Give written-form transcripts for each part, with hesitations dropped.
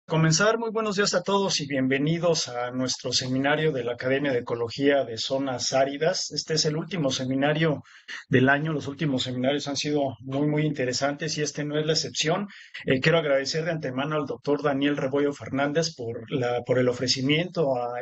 Comenzar, muy buenos días a todos y bienvenidos a nuestro seminario de la Academia de Ecología de Zonas Áridas. Este es el último seminario del año. Los últimos seminarios han sido muy interesantes y este no es la excepción. Quiero agradecer de antemano al doctor Daniel Rebollo Fernández por el ofrecimiento a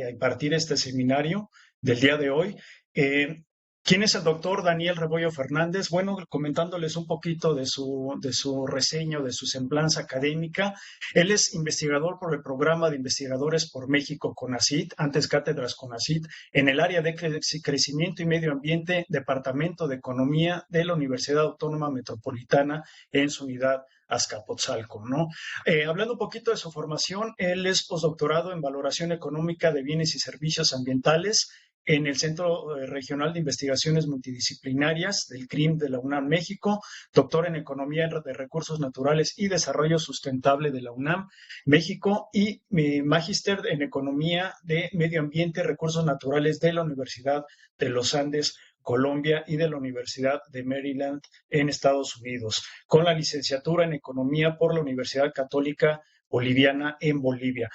impartir este seminario del día de hoy. Eh, ¿Quién es el doctor Daniel Rebollo Fernández? Bueno, comentándoles un poquito de su reseño, de su semblanza académica. Él es investigador por el Programa de Investigadores por México CONACYT, antes Cátedras CONACYT, en el área de Crecimiento y Medio Ambiente, Departamento de Economía de la Universidad Autónoma Metropolitana en su unidad Azcapotzalco, ¿no? Hablando un poquito de su formación, él es postdoctorado en Valoración Económica de Bienes y Servicios Ambientales en el Centro Regional de Investigaciones Multidisciplinarias del CRIM de la UNAM México, doctor en Economía de Recursos Naturales y Desarrollo Sustentable de la UNAM México y magíster en Economía de Medio Ambiente y Recursos Naturales de la Universidad de los Andes, Colombia, y de la Universidad de Maryland en Estados Unidos, con la licenciatura en Economía por la Universidad Católica Boliviana en Bolivia.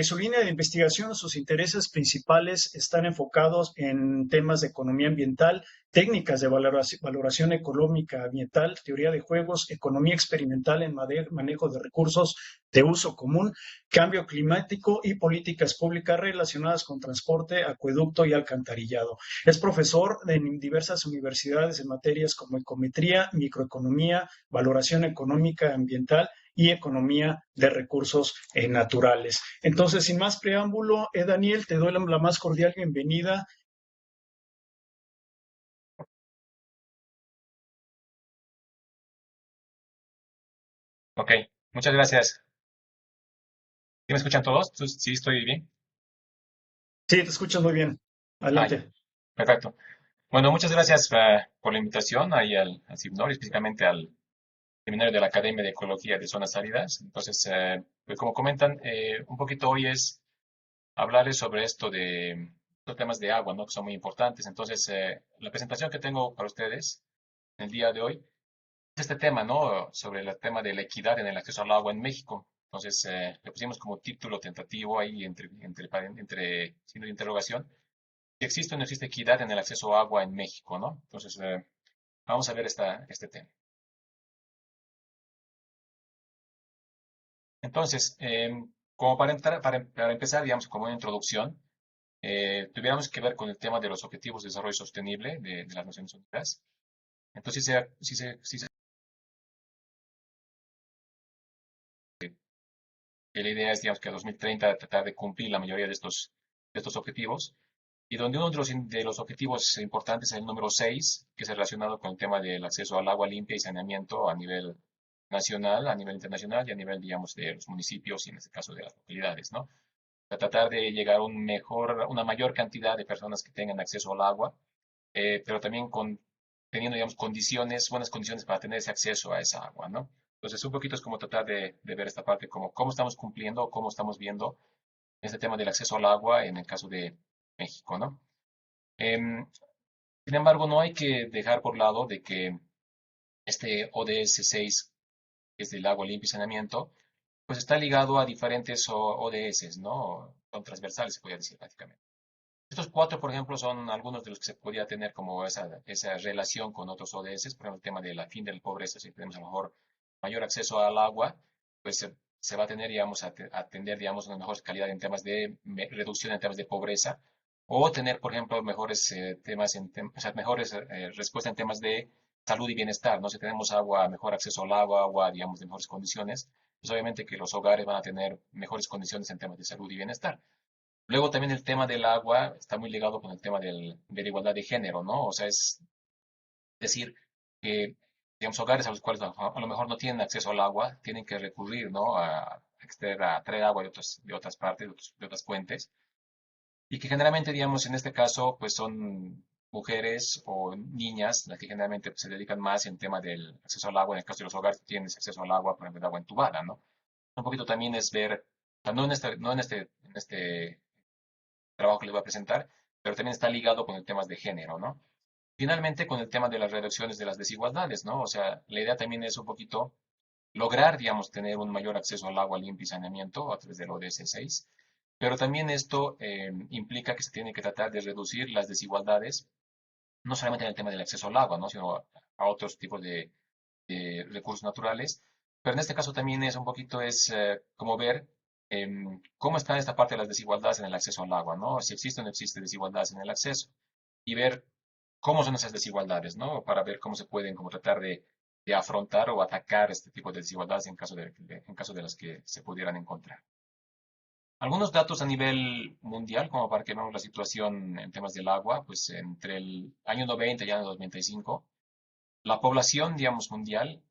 Su línea de investigación, sus intereses principales están enfocados en temas de economía ambiental, técnicas de valoración económica ambiental, teoría de juegos, economía experimental en manejo de recursos de uso común, cambio climático y políticas públicas relacionadas con transporte, acueducto y alcantarillado. Es profesor en diversas universidades en materias como ecometría, microeconomía, valoración económica ambiental y economía de recursos naturales. Entonces, sin más preámbulo, Daniel, te doy la más cordial bienvenida. Ok, muchas gracias. ¿Sí me escuchan todos? ¿Sí estoy bien? Sí, te escuchas muy bien. Ah, ya, Adelante. perfecto. Bueno, muchas gracias por la invitación ahí al CIBNOR, específicamente al Seminario de la Academia de Ecología de Zonas Áridas. Entonces, pues como comentan, un poquito hoy es hablarles sobre esto de los temas de agua, ¿no? Que son muy importantes. Entonces, la presentación que tengo para ustedes el día de hoy este tema, ¿no? Sobre el tema de la equidad en el acceso al agua en México. Entonces, le pusimos como título tentativo ahí entre signo de interrogación, si existe o no existe equidad en el acceso a agua en México, ¿no? Entonces, vamos a ver este tema. Entonces, como para empezar, digamos, como una introducción, tuviéramos que ver con el tema de los Objetivos de Desarrollo Sostenible de las Naciones Unidas. Entonces, si se que la idea es, digamos, que a 2030 tratar de cumplir la mayoría de estos objetivos, y donde uno de los objetivos importantes es el número 6, que es relacionado con el tema del acceso al agua limpia y saneamiento a nivel nacional, a nivel internacional y a nivel, digamos, de los municipios y en este caso de las localidades, ¿no? Para tratar de llegar a una mayor cantidad de personas que tengan acceso al agua, pero también teniendo, digamos, buenas condiciones para tener ese acceso a esa agua, ¿no? Entonces, un poquito es como tratar de ver esta parte, como cómo estamos cumpliendo o cómo estamos viendo este tema del acceso al agua en el caso de México, ¿no? Em, Sin embargo, no hay que dejar por lado de que este ODS 6, que es del agua limpia y saneamiento, pues está ligado a diferentes ODS, ¿no? Son transversales, se podría decir prácticamente. Estos cuatro, por ejemplo, son algunos de los que se podría tener como esa relación con otros ODS, por ejemplo, el tema de la fin de la pobreza, si tenemos a lo mejor mayor acceso al agua, pues se va a tener, digamos, a tener, digamos, una mejor calidad en temas de reducción en temas de pobreza, o tener, por ejemplo, mejores temas, o sea, mejores respuestas en temas de salud y bienestar, ¿no? Si tenemos agua, mejor acceso al agua, agua, digamos, de mejores condiciones, pues obviamente que los hogares van a tener mejores condiciones en temas de salud y bienestar. Luego también el tema del agua está muy ligado con el tema de la igualdad de género, ¿no? O sea, es decir, que, digamos, hogares a los cuales a lo mejor no tienen acceso al agua, tienen que recurrir, ¿no? A traer agua de otras partes, de otras fuentes, y que generalmente, digamos, en este caso, pues son mujeres o niñas las que generalmente pues, se dedican más en tema del acceso al agua, en el caso de los hogares que tienen ese acceso al agua, por ejemplo, el agua entubada, ¿no? Un poquito también es ver, o sea, no en este trabajo que les voy a presentar, pero también está ligado con el tema de género, ¿no? Finalmente, con el tema de las reducciones de las desigualdades, ¿no? O sea, la idea también es un poquito lograr, digamos, tener un mayor acceso al agua limpia y saneamiento a través del ODS 6, pero también esto implica que se tiene que tratar de reducir las desigualdades, no solamente en el tema del acceso al agua, ¿no? Sino a otros tipos de recursos naturales. Pero en este caso también es un poquito como ver cómo está esta parte de las desigualdades en el acceso al agua, ¿no? Si existe o no existe desigualdades en el acceso y ver cómo son esas desigualdades, ¿no? Para ver cómo se pueden como tratar de afrontar o atacar este tipo de desigualdades en caso de las que se pudieran encontrar. Algunos datos a nivel mundial, como para que veamos la situación en temas del agua, pues entre el año 90 y el año 2025, la población, digamos, mundial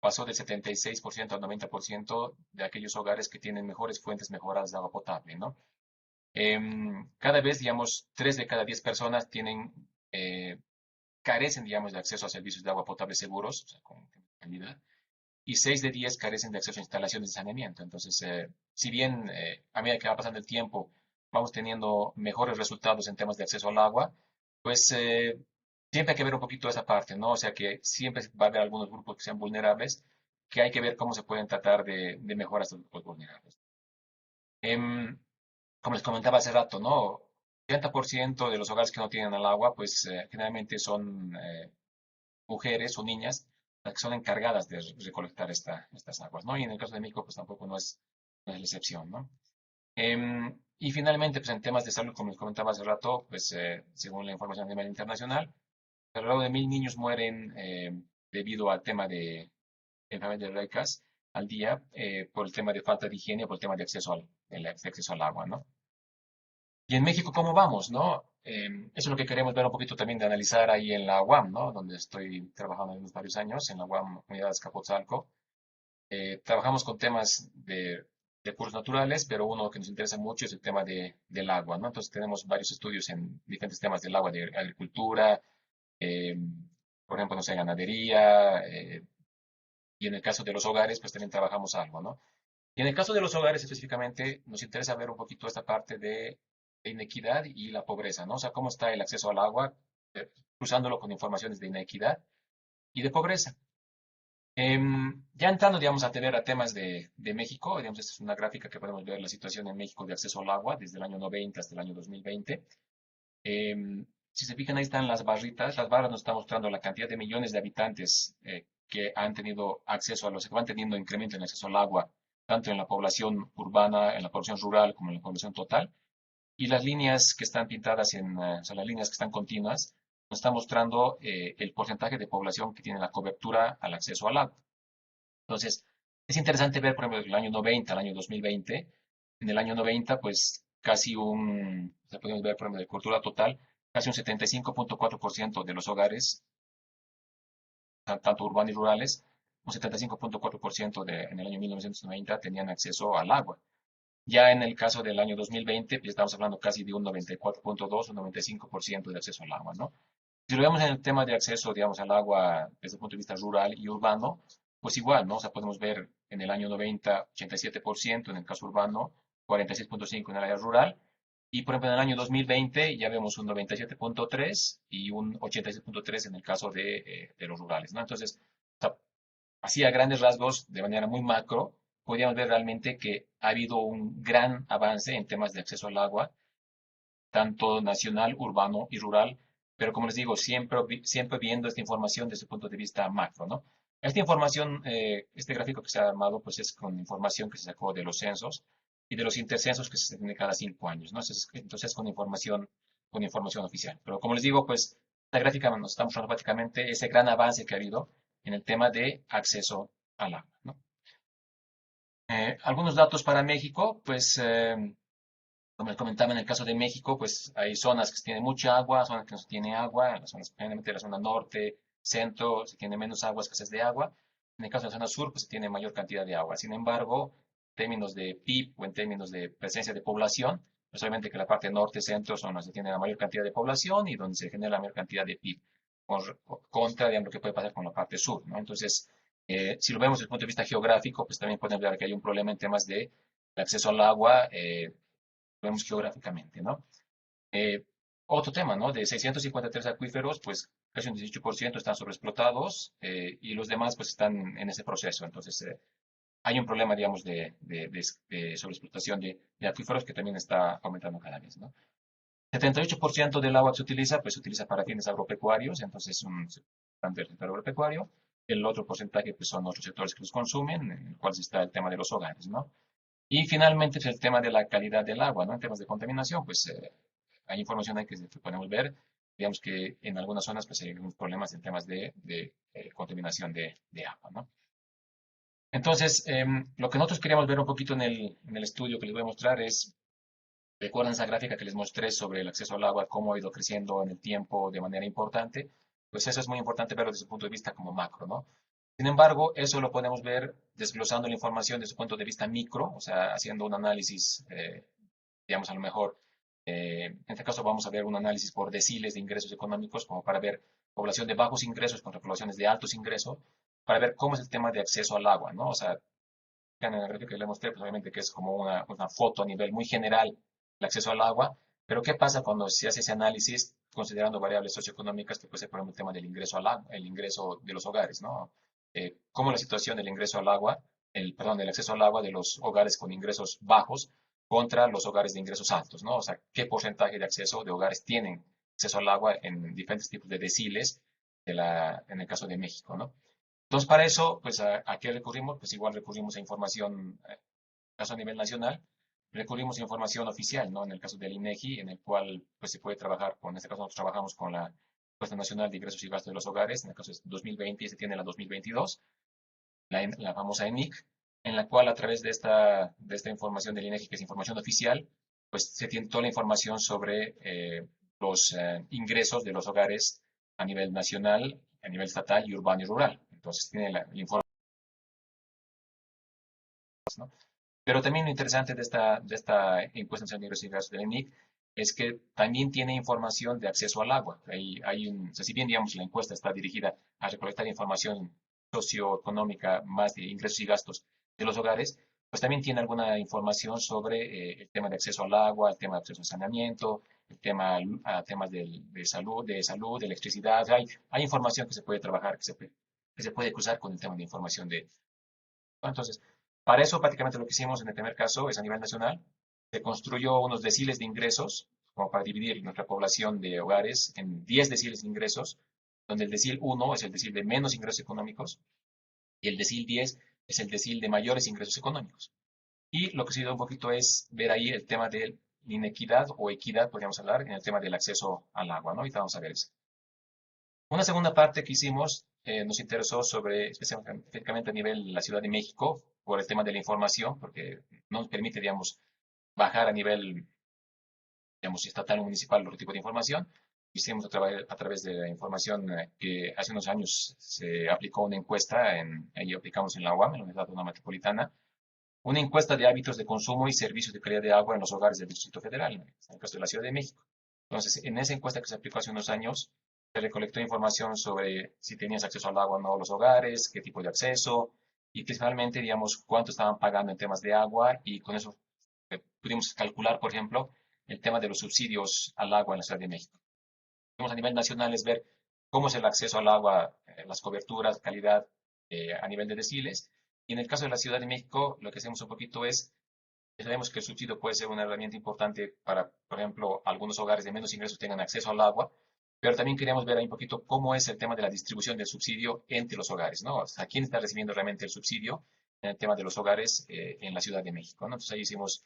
pasó del 76% al 90% de aquellos hogares que tienen mejores fuentes mejoradas de agua potable, ¿no? Cada vez, digamos, 3 de cada 10 personas eh, carecen, digamos, de acceso a servicios de agua potable seguros, o sea, con calidad, y 6 de 10 carecen de acceso a instalaciones de saneamiento. Entonces, si bien a medida que va pasando el tiempo vamos teniendo mejores resultados en temas de acceso al agua, pues siempre hay que ver un poquito esa parte, ¿no? O sea que siempre va a haber algunos grupos que sean vulnerables, que hay que ver cómo se pueden tratar de mejorar a estos grupos vulnerables. Em, Como les comentaba hace rato, ¿no? 80% de los hogares que no tienen el agua, pues generalmente son mujeres o niñas las que son encargadas de recolectar estas aguas, ¿no? Y en el caso de México, pues tampoco no es la excepción, ¿no? Y finalmente, pues en temas de salud, como les comentaba hace rato, pues según la información a nivel internacional, alrededor de 1.000 niños mueren debido al tema de enfermedades diarreicas al día por el tema de falta de higiene, por el tema de acceso al agua, ¿no? Y en México, ¿cómo vamos, no? Eso es lo que queremos ver un poquito también de analizar ahí en la UAM, ¿no? Donde estoy trabajando en unos varios años, en la UAM Unidad Azcapotzalco. Trabajamos con temas de recursos naturales, pero uno que nos interesa mucho es el tema del agua, ¿no? Entonces tenemos varios estudios en diferentes temas del agua, de agricultura, eh, por ejemplo, no sé, ganadería, y en el caso de los hogares, pues también trabajamos algo, ¿no? Y en el caso de los hogares específicamente, nos interesa ver un poquito esta parte de inequidad y la pobreza, ¿no? O sea, cómo está el acceso al agua, cruzándolo con informaciones de inequidad y de pobreza. Ya entrando, digamos, a temas de México, digamos, esta es una gráfica que podemos ver la situación en México de acceso al agua desde el año 90 hasta el año 2020. Si se fijan, ahí están las barritas. Las barras nos están mostrando la cantidad de millones de habitantes que han tenido acceso a los, que van teniendo incremento en acceso al agua, tanto en la población urbana, en la población rural, como en la población total. Y las líneas que están pintadas o sea, las líneas que están continuas, nos están mostrando el porcentaje de población que tiene la cobertura al acceso al agua. Entonces, es interesante ver, por ejemplo, el año 90 al año 2020. En el año 90, pues casi o sea, podemos ver, por ejemplo, de cobertura total, casi un 75.4% de los hogares, tanto urbanos y rurales, un 75.4% en el año 1990 tenían acceso al agua. Ya en el caso del año 2020, pues estamos hablando casi de un 94.2 o 95% de acceso al agua, ¿no? Si lo vemos en el tema de acceso, digamos, al agua desde el punto de vista rural y urbano, pues igual, ¿no? O sea, podemos ver en el año 90, 87% en el caso urbano, 46.5% en el área rural, y por ejemplo en el año 2020 ya vemos un 97.3 y un 86.3 en el caso de los rurales, ¿no? Entonces, o sea, así a grandes rasgos, de manera muy macro, podríamos ver realmente que ha habido un gran avance en temas de acceso al agua, tanto nacional, urbano y rural, pero como les digo, siempre viendo esta información desde el punto de vista macro, ¿no? Esta información, este gráfico que se ha armado, pues es con información que se sacó de los censos y de los intercensos que se tienen cada 5 años, ¿no? Entonces con información oficial. Pero como les digo, pues esta gráfica nos está mostrando prácticamente ese gran avance que ha habido en el tema de acceso al agua, ¿no? Algunos datos para México, pues como les comentaba, en el caso de México, pues hay zonas que se tiene mucha agua, zonas que no se tiene agua, en las zonas, generalmente la zona norte, centro, se tiene menos agua, escasez de agua. En el caso de la zona sur, pues se tiene mayor cantidad de agua. Sin embargo, en términos de PIB o en términos de presencia de población, pues obviamente que la parte norte, centro son las que tienen la mayor cantidad de población y donde se genera la mayor cantidad de PIB, contra, digamos, lo que puede pasar con la parte sur, ¿no? Entonces, si lo vemos desde el punto de vista geográfico, pues también podemos ver que hay un problema en temas de acceso al agua, vemos geográficamente, ¿no? Otro tema, ¿no? De 653 acuíferos, pues casi un 18% están sobreexplotados y los demás pues están en ese proceso. Entonces, hay un problema, digamos, de sobreexplotación de acuíferos que también está aumentando cada vez, ¿no? 78% del agua que se utiliza, pues se utiliza para fines agropecuarios, entonces un importante del sector agropecuario. El otro porcentaje, pues son otros sectores que los consumen, en el cual está el tema de los hogares, ¿no? Y finalmente es el tema de la calidad del agua, ¿no? En temas de contaminación, pues hay información ahí que podemos ver. Digamos que en algunas zonas pues hay algunos problemas en temas de contaminación de agua, ¿no? Entonces, lo que nosotros queríamos ver un poquito en el estudio que les voy a mostrar es, recuerdan esa gráfica que les mostré sobre el acceso al agua, cómo ha ido creciendo en el tiempo de manera importante, pues eso es muy importante verlo desde el punto de vista como macro, ¿no? Sin embargo, eso lo podemos ver desglosando la información desde su punto de vista micro, o sea, haciendo un análisis, digamos, a lo mejor, en este caso vamos a ver un análisis por deciles de ingresos económicos, como para ver población de bajos ingresos contra poblaciones de altos ingresos, para ver cómo es el tema de acceso al agua, ¿no? O sea, en la gráfica que le mostré, pues obviamente que es como una foto a nivel muy general el acceso al agua, pero ¿qué pasa cuando se hace ese análisis considerando variables socioeconómicas que puede ser, por ejemplo, el tema del ingreso al agua, el ingreso de los hogares, ¿no? Cómo la situación del ingreso al agua, perdón, del acceso al agua de los hogares con ingresos bajos contra los hogares de ingresos altos, ¿no? O sea, ¿qué porcentaje de acceso de hogares tienen acceso al agua en diferentes tipos de deciles en el caso de México, ¿no? Entonces, para eso, pues, ¿a qué recurrimos? Pues igual recurrimos a información, caso a nivel nacional, recurrimos a información oficial, ¿no? En el caso del INEGI, en el cual, pues, se puede trabajar en este caso nosotros trabajamos con la Encuesta Nacional de Ingresos y Gastos de los Hogares, en el caso es 2020 y se tiene la 2022, la famosa ENIC, en la cual a través de esta información del INEGI, que es información oficial, pues se tiene toda la información sobre los ingresos de los hogares a nivel nacional, a nivel estatal y urbano y rural. Entonces tiene la información, ¿no? Pero también lo interesante de esta encuesta nacional de ingresos y gastos del ENIC es que también tiene información de acceso al agua. O sea, si bien, digamos, la encuesta está dirigida a recolectar información socioeconómica más de ingresos y gastos de los hogares, pues también tiene alguna información sobre el tema de acceso al agua, el tema de acceso al saneamiento, el tema a temas de salud, de electricidad. Hay información que se puede trabajar, que se puede cruzar con el tema de información entonces, para eso prácticamente lo que hicimos en el primer caso es a nivel nacional. Se construyó unos deciles de ingresos, como para dividir nuestra población de hogares en 10 deciles de ingresos, donde el decil 1 es el decil de menos ingresos económicos y el decil 10 es el decil de mayores ingresos económicos. Y lo que se dio un poquito es ver ahí el tema de inequidad o equidad, podríamos hablar, en el tema del acceso al agua, ¿no? Ahorita vamos a ver eso. Una segunda parte que hicimos nos interesó sobre, específicamente a nivel de la Ciudad de México, por el tema de la información, porque no nos permite, digamos, bajar a nivel, digamos, estatal o municipal otro tipo de información. Hicimos a través de la información que hace unos años se aplicó una encuesta, ahí aplicamos en la UAM, en la Universidad Autónoma Metropolitana, una encuesta de hábitos de consumo y servicios de calidad de agua en los hogares del Distrito Federal, en el caso de la Ciudad de México. Entonces, en esa encuesta que se aplicó hace unos años, se recolectó información sobre si tenías acceso al agua o no los hogares, qué tipo de acceso, y principalmente, digamos, cuánto estaban pagando en temas de agua, y con eso pudimos calcular, por ejemplo, el tema de los subsidios al agua en la Ciudad de México. A nivel nacional es ver cómo es el acceso al agua, las coberturas, calidad a nivel de deciles. Y en el caso de la Ciudad de México, lo que hacemos un poquito es, sabemos que el subsidio puede ser una herramienta importante para, por ejemplo, algunos hogares de menos ingresos tengan acceso al agua, pero también queríamos ver ahí un poquito cómo es el tema de la distribución del subsidio entre los hogares, ¿no? O sea, quién está recibiendo realmente el subsidio en el tema de los hogares en la Ciudad de México, ¿no? Entonces ahí hicimos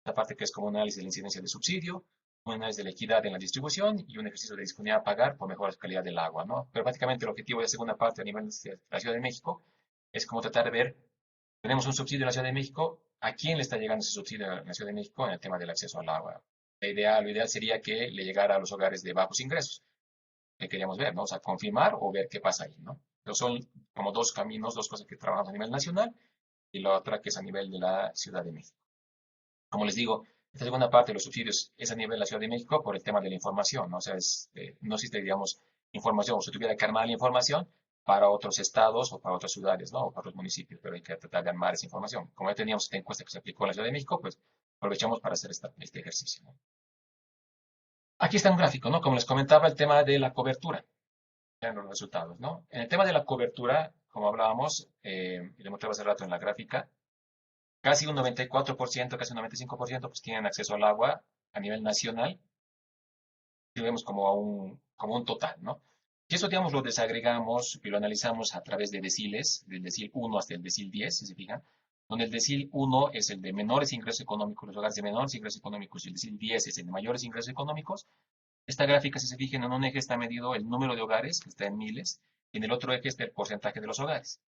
la parte que es como un análisis de la incidencia del subsidio, un análisis de la equidad en la distribución y un ejercicio de disponibilidad a pagar por mejor calidad del agua, ¿no? Pero prácticamente el objetivo de la segunda parte a nivel de la Ciudad de México es como tratar de ver, tenemos un subsidio en la Ciudad de México, ¿a quién le está llegando ese subsidio en la Ciudad de México en el tema del acceso al agua? Lo ideal sería que le llegara a los hogares de bajos ingresos, que queríamos ver, ¿no? O sea, confirmar o ver qué pasa ahí, ¿no? Pero son como dos caminos, dos cosas que trabajamos a nivel nacional y la otra que es a nivel de la Ciudad de México. Como les digo, esta segunda parte de los subsidios es a nivel de la Ciudad de México por el tema de la información, ¿no? O sea, no existe, digamos, información, o se tuviera que armar la información para otros estados o para otras ciudades, ¿no? O para otros municipios, pero hay que tratar de armar esa información. Como ya teníamos esta encuesta que se aplicó en la Ciudad de México, pues aprovechamos para hacer este ejercicio, ¿no? Aquí está un gráfico, ¿no? Como les comentaba, el tema de la cobertura, en los resultados, ¿no? En el tema de la cobertura, como hablábamos, y le mostraba hace rato en la gráfica, casi un 94%, casi un 95%, pues tienen acceso al agua a nivel nacional, y lo vemos como un total, ¿no? Si eso, digamos, lo desagregamos y lo analizamos a través de deciles, del decil 1 hasta el decil 10, si se fijan, donde el decil 1 es el de menores ingresos económicos, los hogares de menores ingresos económicos, y el decil 10 es el de mayores ingresos económicos. Esta gráfica, si se fijan, en un eje está medido el número de hogares, que está en miles, y en el otro eje está el porcentaje de los hogares.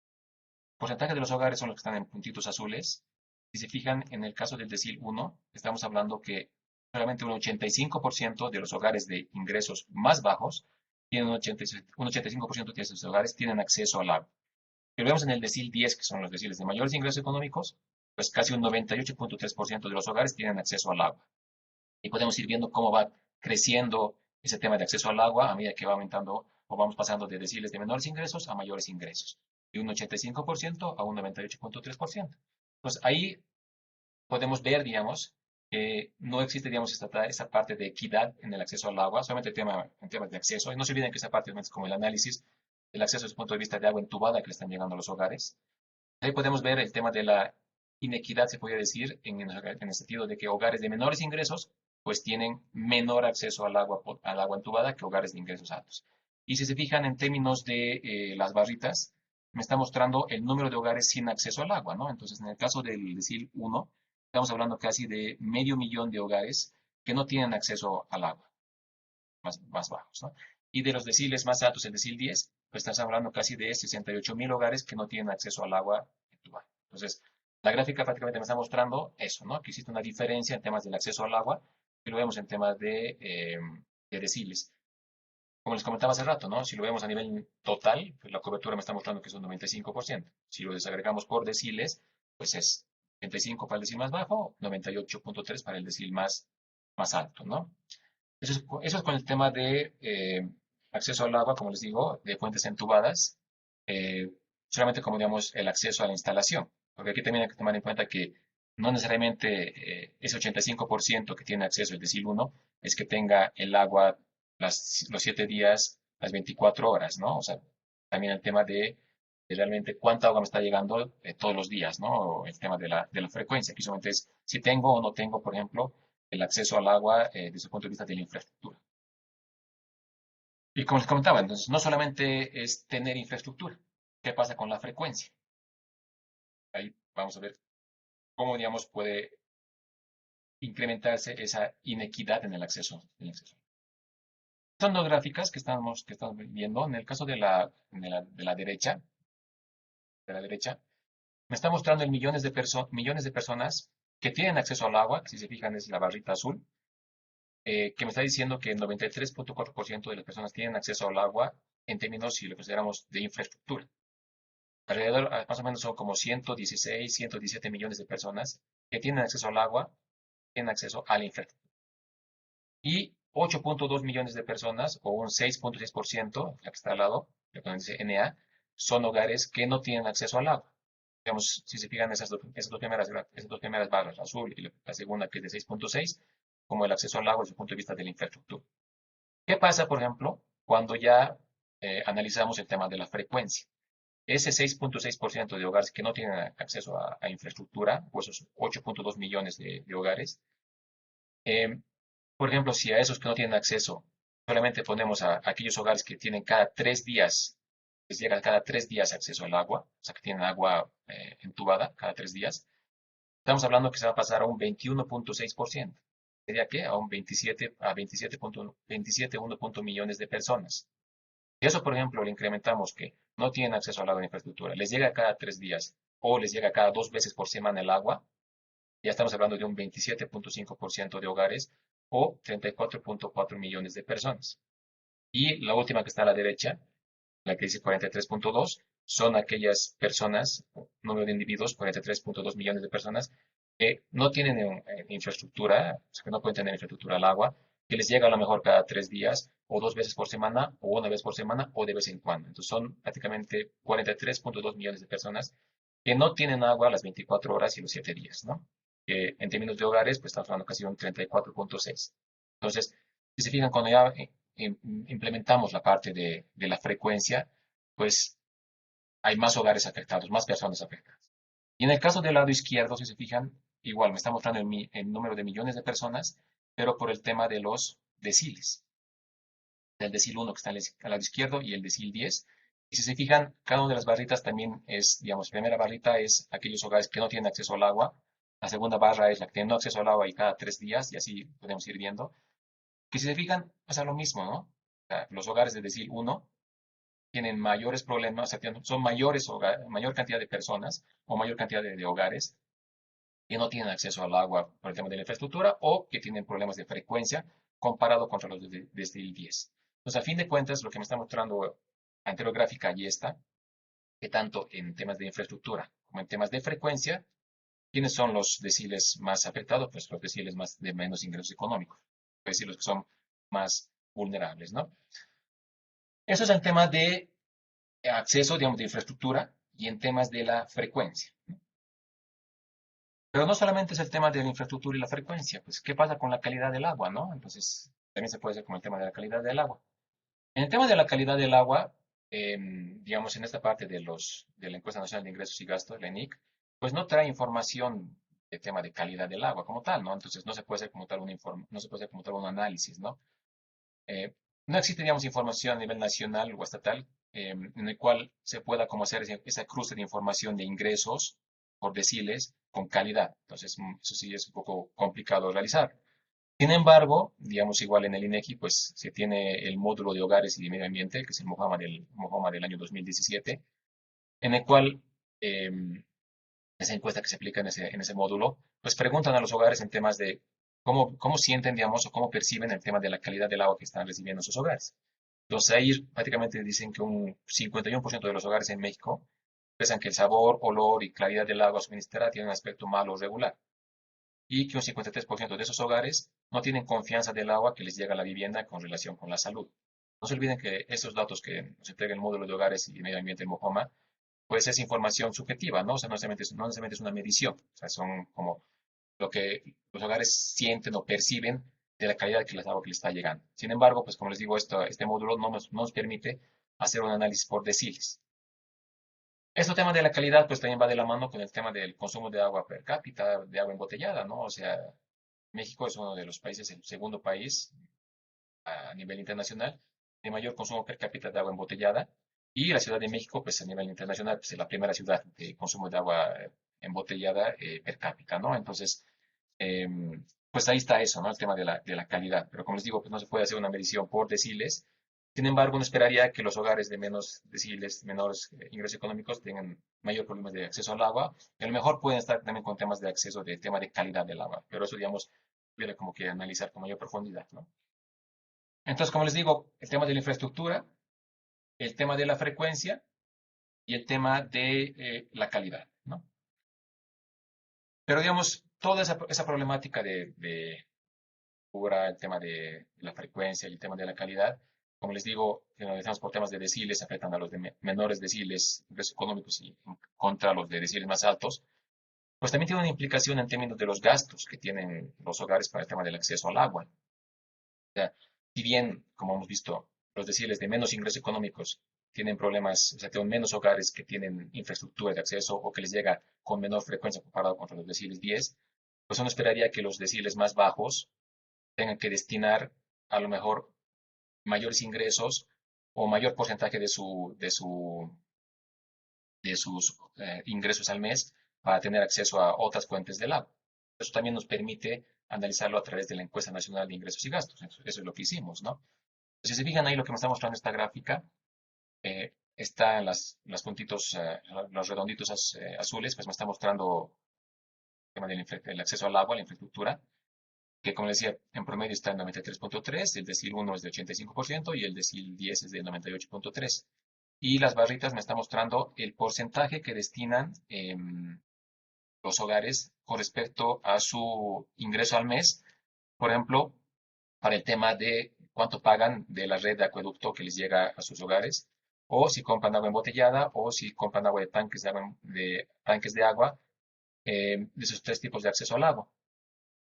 El porcentaje de los hogares son los que están en puntitos azules. Si se fijan, en el caso del decil 1, estamos hablando que solamente un 85% de los hogares de ingresos más bajos tienen un 85% de esos hogares tienen acceso al agua. Si lo vemos en el decil 10, que son los deciles de mayores ingresos económicos, pues casi un 98.3% de los hogares tienen acceso al agua. Y podemos ir viendo cómo va creciendo ese tema de acceso al agua a medida que va aumentando o vamos pasando de deciles de menores ingresos a mayores ingresos, de un 85% a un 98.3%. Entonces ahí podemos ver, digamos, que no existe, digamos, esa parte de equidad en el acceso al agua, solamente en temas de acceso. Y no se olviden que esa parte es como el análisis del acceso desde el punto de vista de agua entubada que le están llegando a los hogares. Ahí podemos ver el tema de la inequidad, se podría decir, en el sentido de que hogares de menores ingresos, pues tienen menor acceso al agua entubada que hogares de ingresos altos. Y si se fijan en términos de las barritas, me está mostrando el número de hogares sin acceso al agua, ¿no? Entonces, en el caso del decil 1, estamos hablando casi de medio millón de hogares que no tienen acceso al agua, más bajos, ¿no? Y de los deciles más altos, el decil 10, pues estás hablando casi de 68.000 hogares que no tienen acceso al agua entubada. Entonces, la gráfica prácticamente me está mostrando eso, ¿no? Que existe una diferencia en temas del acceso al agua, que lo vemos en temas de deciles. Como les comentaba hace rato, ¿no? Si lo vemos a nivel total, pues la cobertura me está mostrando que es un 95%. Si lo desagregamos por deciles, pues es 85 para el decil más bajo, 98.3 para el decil más alto, ¿no? Eso es con el tema de acceso al agua, como les digo, de fuentes entubadas, eh, solamente como digamos el acceso a la instalación, porque aquí también hay que tomar en cuenta que no necesariamente ese 85% que tiene acceso el decil 1 es que tenga el agua los 7 días, las 24 horas, ¿no? O sea, también el tema de realmente cuánta agua me está llegando todos los días, ¿no? O el tema de la frecuencia, que solamente es si tengo o no tengo, por ejemplo, el acceso al agua desde el punto de vista de la infraestructura. Y como les comentaba, entonces no solamente es tener infraestructura, ¿qué pasa con la frecuencia? Ahí vamos a ver cómo, digamos, puede incrementarse esa inequidad en el acceso. Son dos gráficas que estamos viendo. En el caso de la derecha, me está mostrando el millones de personas que tienen acceso al agua, que si se fijan es la barrita azul, que me está diciendo que el 93.4% de las personas tienen acceso al agua en términos, si lo consideramos, de infraestructura. Alrededor, más o menos son como 116, 117 millones de personas que tienen acceso al agua, tienen acceso a la infraestructura. Y 8.2 millones de personas, o un 6.6%, la que está al lado, lo que dice NA, son hogares que no tienen acceso al agua. Digamos, si se fijan esas dos primeras barras, la azul y la segunda que es de 6.6, como el acceso al agua desde el punto de vista de la infraestructura. ¿Qué pasa, por ejemplo, cuando ya analizamos el tema de la frecuencia? Ese 6.6% de hogares que no tienen acceso a infraestructura, o esos 8.2 millones de hogares, eh, por ejemplo, si a esos que no tienen acceso solamente ponemos a aquellos hogares que tienen cada 3 días, les llega cada 3 días acceso al agua, o sea, que tienen agua entubada cada 3 días, estamos hablando que se va a pasar a un 21.6%. ¿Sería qué? A un 27 millones de personas. Si eso, por ejemplo, le incrementamos que no tienen acceso al agua en infraestructura, les llega cada 3 días o les llega cada 2 veces por semana el agua, ya estamos hablando de un 27.5% de hogares o 34.4 millones de personas. Y la última que está a la derecha, la que dice 43.2, son aquellas personas, número de individuos, 43.2 millones de personas, que no tienen infraestructura, o sea, que no pueden tener infraestructura al agua, que les llega a lo mejor cada 3 días, o 2 veces por semana, o una vez por semana, o de vez en cuando. Entonces son prácticamente 43.2 millones de personas que no tienen agua las 24 horas y los 7 días, ¿no? Que en términos de hogares, pues estamos hablando casi de un 34.6. Entonces, Si se fijan, cuando ya implementamos la parte de la frecuencia, pues hay más hogares afectados, más personas afectadas. Y en el caso del lado izquierdo, si se fijan, igual me está mostrando el número de millones de personas, pero por el tema de los deciles. Del decil 1 que está al lado izquierdo y el decil 10. Y si se fijan, cada una de las barritas también es, digamos, la primera barrita es aquellos hogares que no tienen acceso al agua, la segunda barra es la que tiene acceso al agua y cada 3 días, y así podemos ir viendo. Que si se fijan, pasa lo mismo, ¿no? O sea, los hogares de decil 1 tienen mayores problemas, o sea, son mayor cantidad de personas o mayor cantidad de hogares que no tienen acceso al agua por el tema de la infraestructura o que tienen problemas de frecuencia comparado contra los desde el 10. Entonces, a fin de cuentas, lo que me está mostrando la anterior gráfica y esta, que tanto en temas de infraestructura como en temas de frecuencia, ¿quiénes son los deciles más afectados? Pues los deciles más de menos ingresos económicos, es decir, los que son más vulnerables, ¿no? Eso es el tema de acceso, digamos, de infraestructura y en temas de la frecuencia. Pero no solamente es el tema de la infraestructura y la frecuencia, pues ¿qué pasa con la calidad del agua, no? Entonces, también se puede hacer con el tema de la calidad del agua. En el tema de la calidad del agua, digamos, en esta parte de la Encuesta Nacional de Ingresos y Gastos, la ENIC, pues no trae información de tema de calidad del agua como tal, ¿no? Entonces no se puede hacer como tal no se puede hacer como tal un análisis, ¿no? Eh, no existe, digamos, información a nivel nacional o estatal en el cual se pueda como hacer esa cruce de información de ingresos por deciles con calidad. Entonces, eso sí es un poco complicado de realizar. Sin embargo, digamos, igual en el INEGI, pues se tiene el módulo de hogares y de medio ambiente, que es el Mojama del año 2017, en el cual esa encuesta que se aplica en ese módulo, pues preguntan a los hogares en temas de cómo sienten, digamos, o cómo perciben el tema de la calidad del agua que están recibiendo en sus hogares. Entonces ahí prácticamente dicen que un 51% de los hogares en México expresan que el sabor, olor y claridad del agua suministrada tiene un aspecto malo o regular. Y que un 53% de esos hogares no tienen confianza del agua que les llega a la vivienda con relación con la salud. No se olviden que estos datos que nos entrega el módulo de hogares y medio ambiente en Mojama pues es información subjetiva, ¿no? O sea, no necesariamente es una medición, o sea, son como lo que los hogares sienten o perciben de la calidad que les agua que les está llegando. Sin embargo, pues como les digo, este módulo no nos permite hacer un análisis por deciles. Este tema de la calidad, pues también va de la mano con el tema del consumo de agua per cápita, de agua embotellada, ¿no? O sea, México es uno de los países, el segundo país a nivel internacional de mayor consumo per cápita de agua embotellada. Y la Ciudad de México, pues a nivel internacional, pues es la primera ciudad de consumo de agua embotellada per cápita, ¿no? Entonces, pues ahí está eso, ¿no? El tema de la calidad. Pero como les digo, pues no se puede hacer una medición por deciles. Sin embargo, uno esperaría que los hogares de menos deciles, menores ingresos económicos tengan mayor problemas de acceso al agua. Y a lo mejor pueden estar también con temas de acceso, de tema de calidad del agua. Pero eso, digamos, hubiera como que analizar con mayor profundidad, ¿no? Entonces, como les digo, el tema de la infraestructura, el tema de la frecuencia y el tema de la calidad, ¿no? Pero digamos, toda esa problemática de cubra el tema de la frecuencia y el tema de la calidad, como les digo, si analizamos por temas de deciles, afectan a los de menores deciles, ingresos económicos y contra los de deciles más altos, pues también tiene una implicación en términos de los gastos que tienen los hogares para el tema del acceso al agua. O sea, si bien, como hemos visto, los deciles de menos ingresos económicos tienen problemas, o sea, tienen menos hogares que tienen infraestructura de acceso o que les llega con menor frecuencia comparado con los deciles 10, pues uno esperaría que los deciles más bajos tengan que destinar a lo mejor mayores ingresos o mayor porcentaje de sus ingresos al mes para tener acceso a otras fuentes del agua. Eso también nos permite analizarlo a través de la encuesta nacional de ingresos y gastos. Eso es lo que hicimos, ¿no? Si se fijan ahí, lo que me está mostrando esta gráfica está en las puntitos, los redonditos azules, pues me está mostrando el tema del acceso al agua, la infraestructura, que como les decía, en promedio está en 93.3, el decil 1 es de 85% y el decil 10 es de 98.3. Y las barritas me están mostrando el porcentaje que destinan los hogares con respecto a su ingreso al mes, por ejemplo, para el tema de cuánto pagan de la red de acueducto que les llega a sus hogares, o si compran agua embotellada, o si compran agua de tanques de agua, de esos tres tipos de acceso al agua.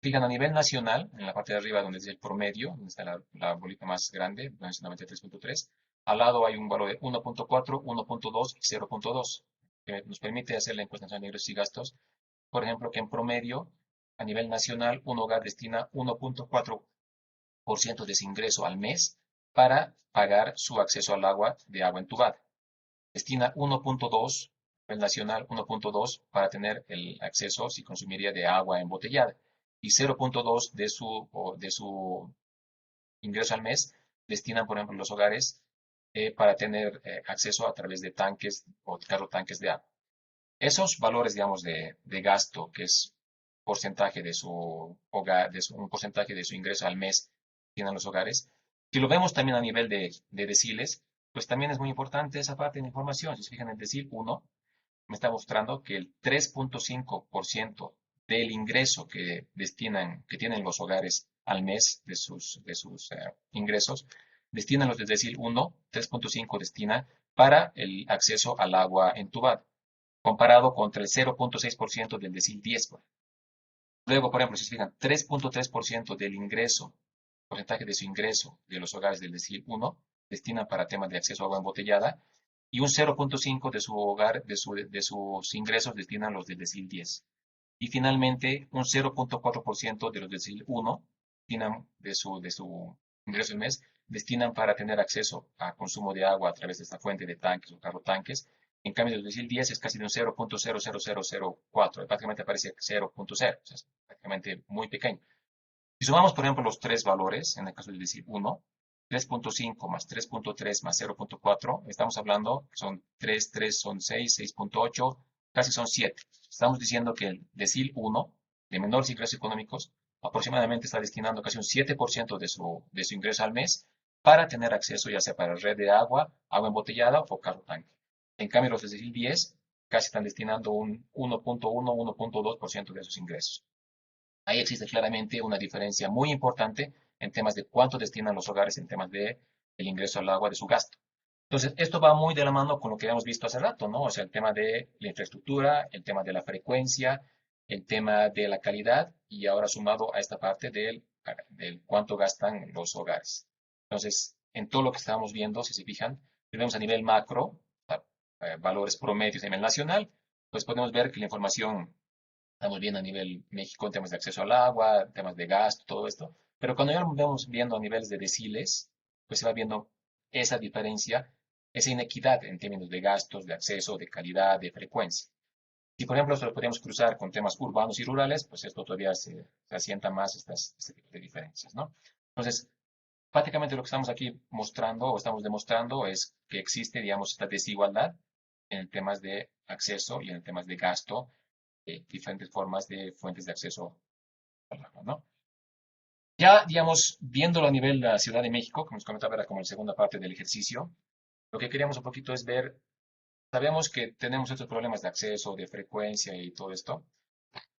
Fijan a nivel nacional, en la parte de arriba donde dice el promedio, donde está la bolita más grande, 93.3, al lado hay un valor de 1.4, 1.2 y 0.2, que nos permite hacer la encuesta nacional de ingresos y gastos. Por ejemplo, que en promedio, a nivel nacional, un hogar destina 1.4% de su ingreso al mes para pagar su acceso al agua de agua entubada. Destina 1.2, el nacional 1.2 para tener el acceso, si consumiría, de agua embotellada. Y 0.2 de su ingreso al mes destinan, por ejemplo, los hogares para tener acceso a través de tanques o carro tanques de agua. Esos valores, digamos, de gasto, que es porcentaje de su hogar, un porcentaje de su ingreso al mes tienen los hogares. Si lo vemos también a nivel de deciles, pues también es muy importante esa parte de información. Si se fijan en el decil 1, me está mostrando que el 3.5% del ingreso que tienen los hogares al mes de sus ingresos, destinan los del decil 1, 3.5 destina para el acceso al agua entubada, comparado contra el 0.6% del decil 10. Luego, por ejemplo, si se fijan, 3.3% del ingreso, porcentaje de su ingreso de los hogares del decil 1, destinan para temas de acceso a agua embotellada, y un 0.5 de su hogar, de sus ingresos, destinan los del decil 10. Y finalmente, un 0.4% de los decil 1, destinan de su ingreso al mes, destinan para tener acceso a consumo de agua a través de esta fuente de tanques o carro tanques. En cambio, el 2010 es casi de un 0.00004, prácticamente aparece 0.0, o sea, es prácticamente muy pequeño. Si sumamos, por ejemplo, los tres valores, en el caso del decil 1, 3.5 más 3.3 más 0.4, estamos hablando que son 3, 3 son 6, 6.8, casi son 7. Estamos diciendo que el decil 1, de menores ingresos económicos, aproximadamente está destinando casi un 7% de su ingreso al mes para tener acceso ya sea para red de agua, agua embotellada o carro tanque. En cambio, los de decil 10 casi están destinando un 1.1, 1.2% de sus ingresos. Ahí existe claramente una diferencia muy importante en temas de cuánto destinan los hogares en temas de el ingreso al agua de su gasto. Entonces, esto va muy de la mano con lo que habíamos visto hace rato, ¿no? O sea, el tema de la infraestructura, el tema de la frecuencia, el tema de la calidad y ahora sumado a esta parte del cuánto gastan los hogares. Entonces, en todo lo que estábamos viendo, si se fijan, vemos a nivel macro, valores promedios a nivel nacional, pues podemos ver que la información estamos viendo a nivel México en temas de acceso al agua, temas de gasto, todo esto. Pero cuando ya lo vemos viendo a niveles de deciles, pues se va viendo esa diferencia, esa inequidad en términos de gastos, de acceso, de calidad, de frecuencia. Si, por ejemplo, esto lo podemos cruzar con temas urbanos y rurales, pues esto todavía se asienta más este tipo de diferencias, ¿no? Entonces, prácticamente lo que estamos aquí mostrando o estamos demostrando es que existe, digamos, esta desigualdad en temas de acceso y en temas de gasto, diferentes formas de fuentes de acceso al agua, ¿no? Ya, digamos, viéndolo a nivel de la Ciudad de México, como nos comentaba, era como la segunda parte del ejercicio, lo que queríamos un poquito es ver, sabemos que tenemos estos problemas de acceso, de frecuencia y todo esto.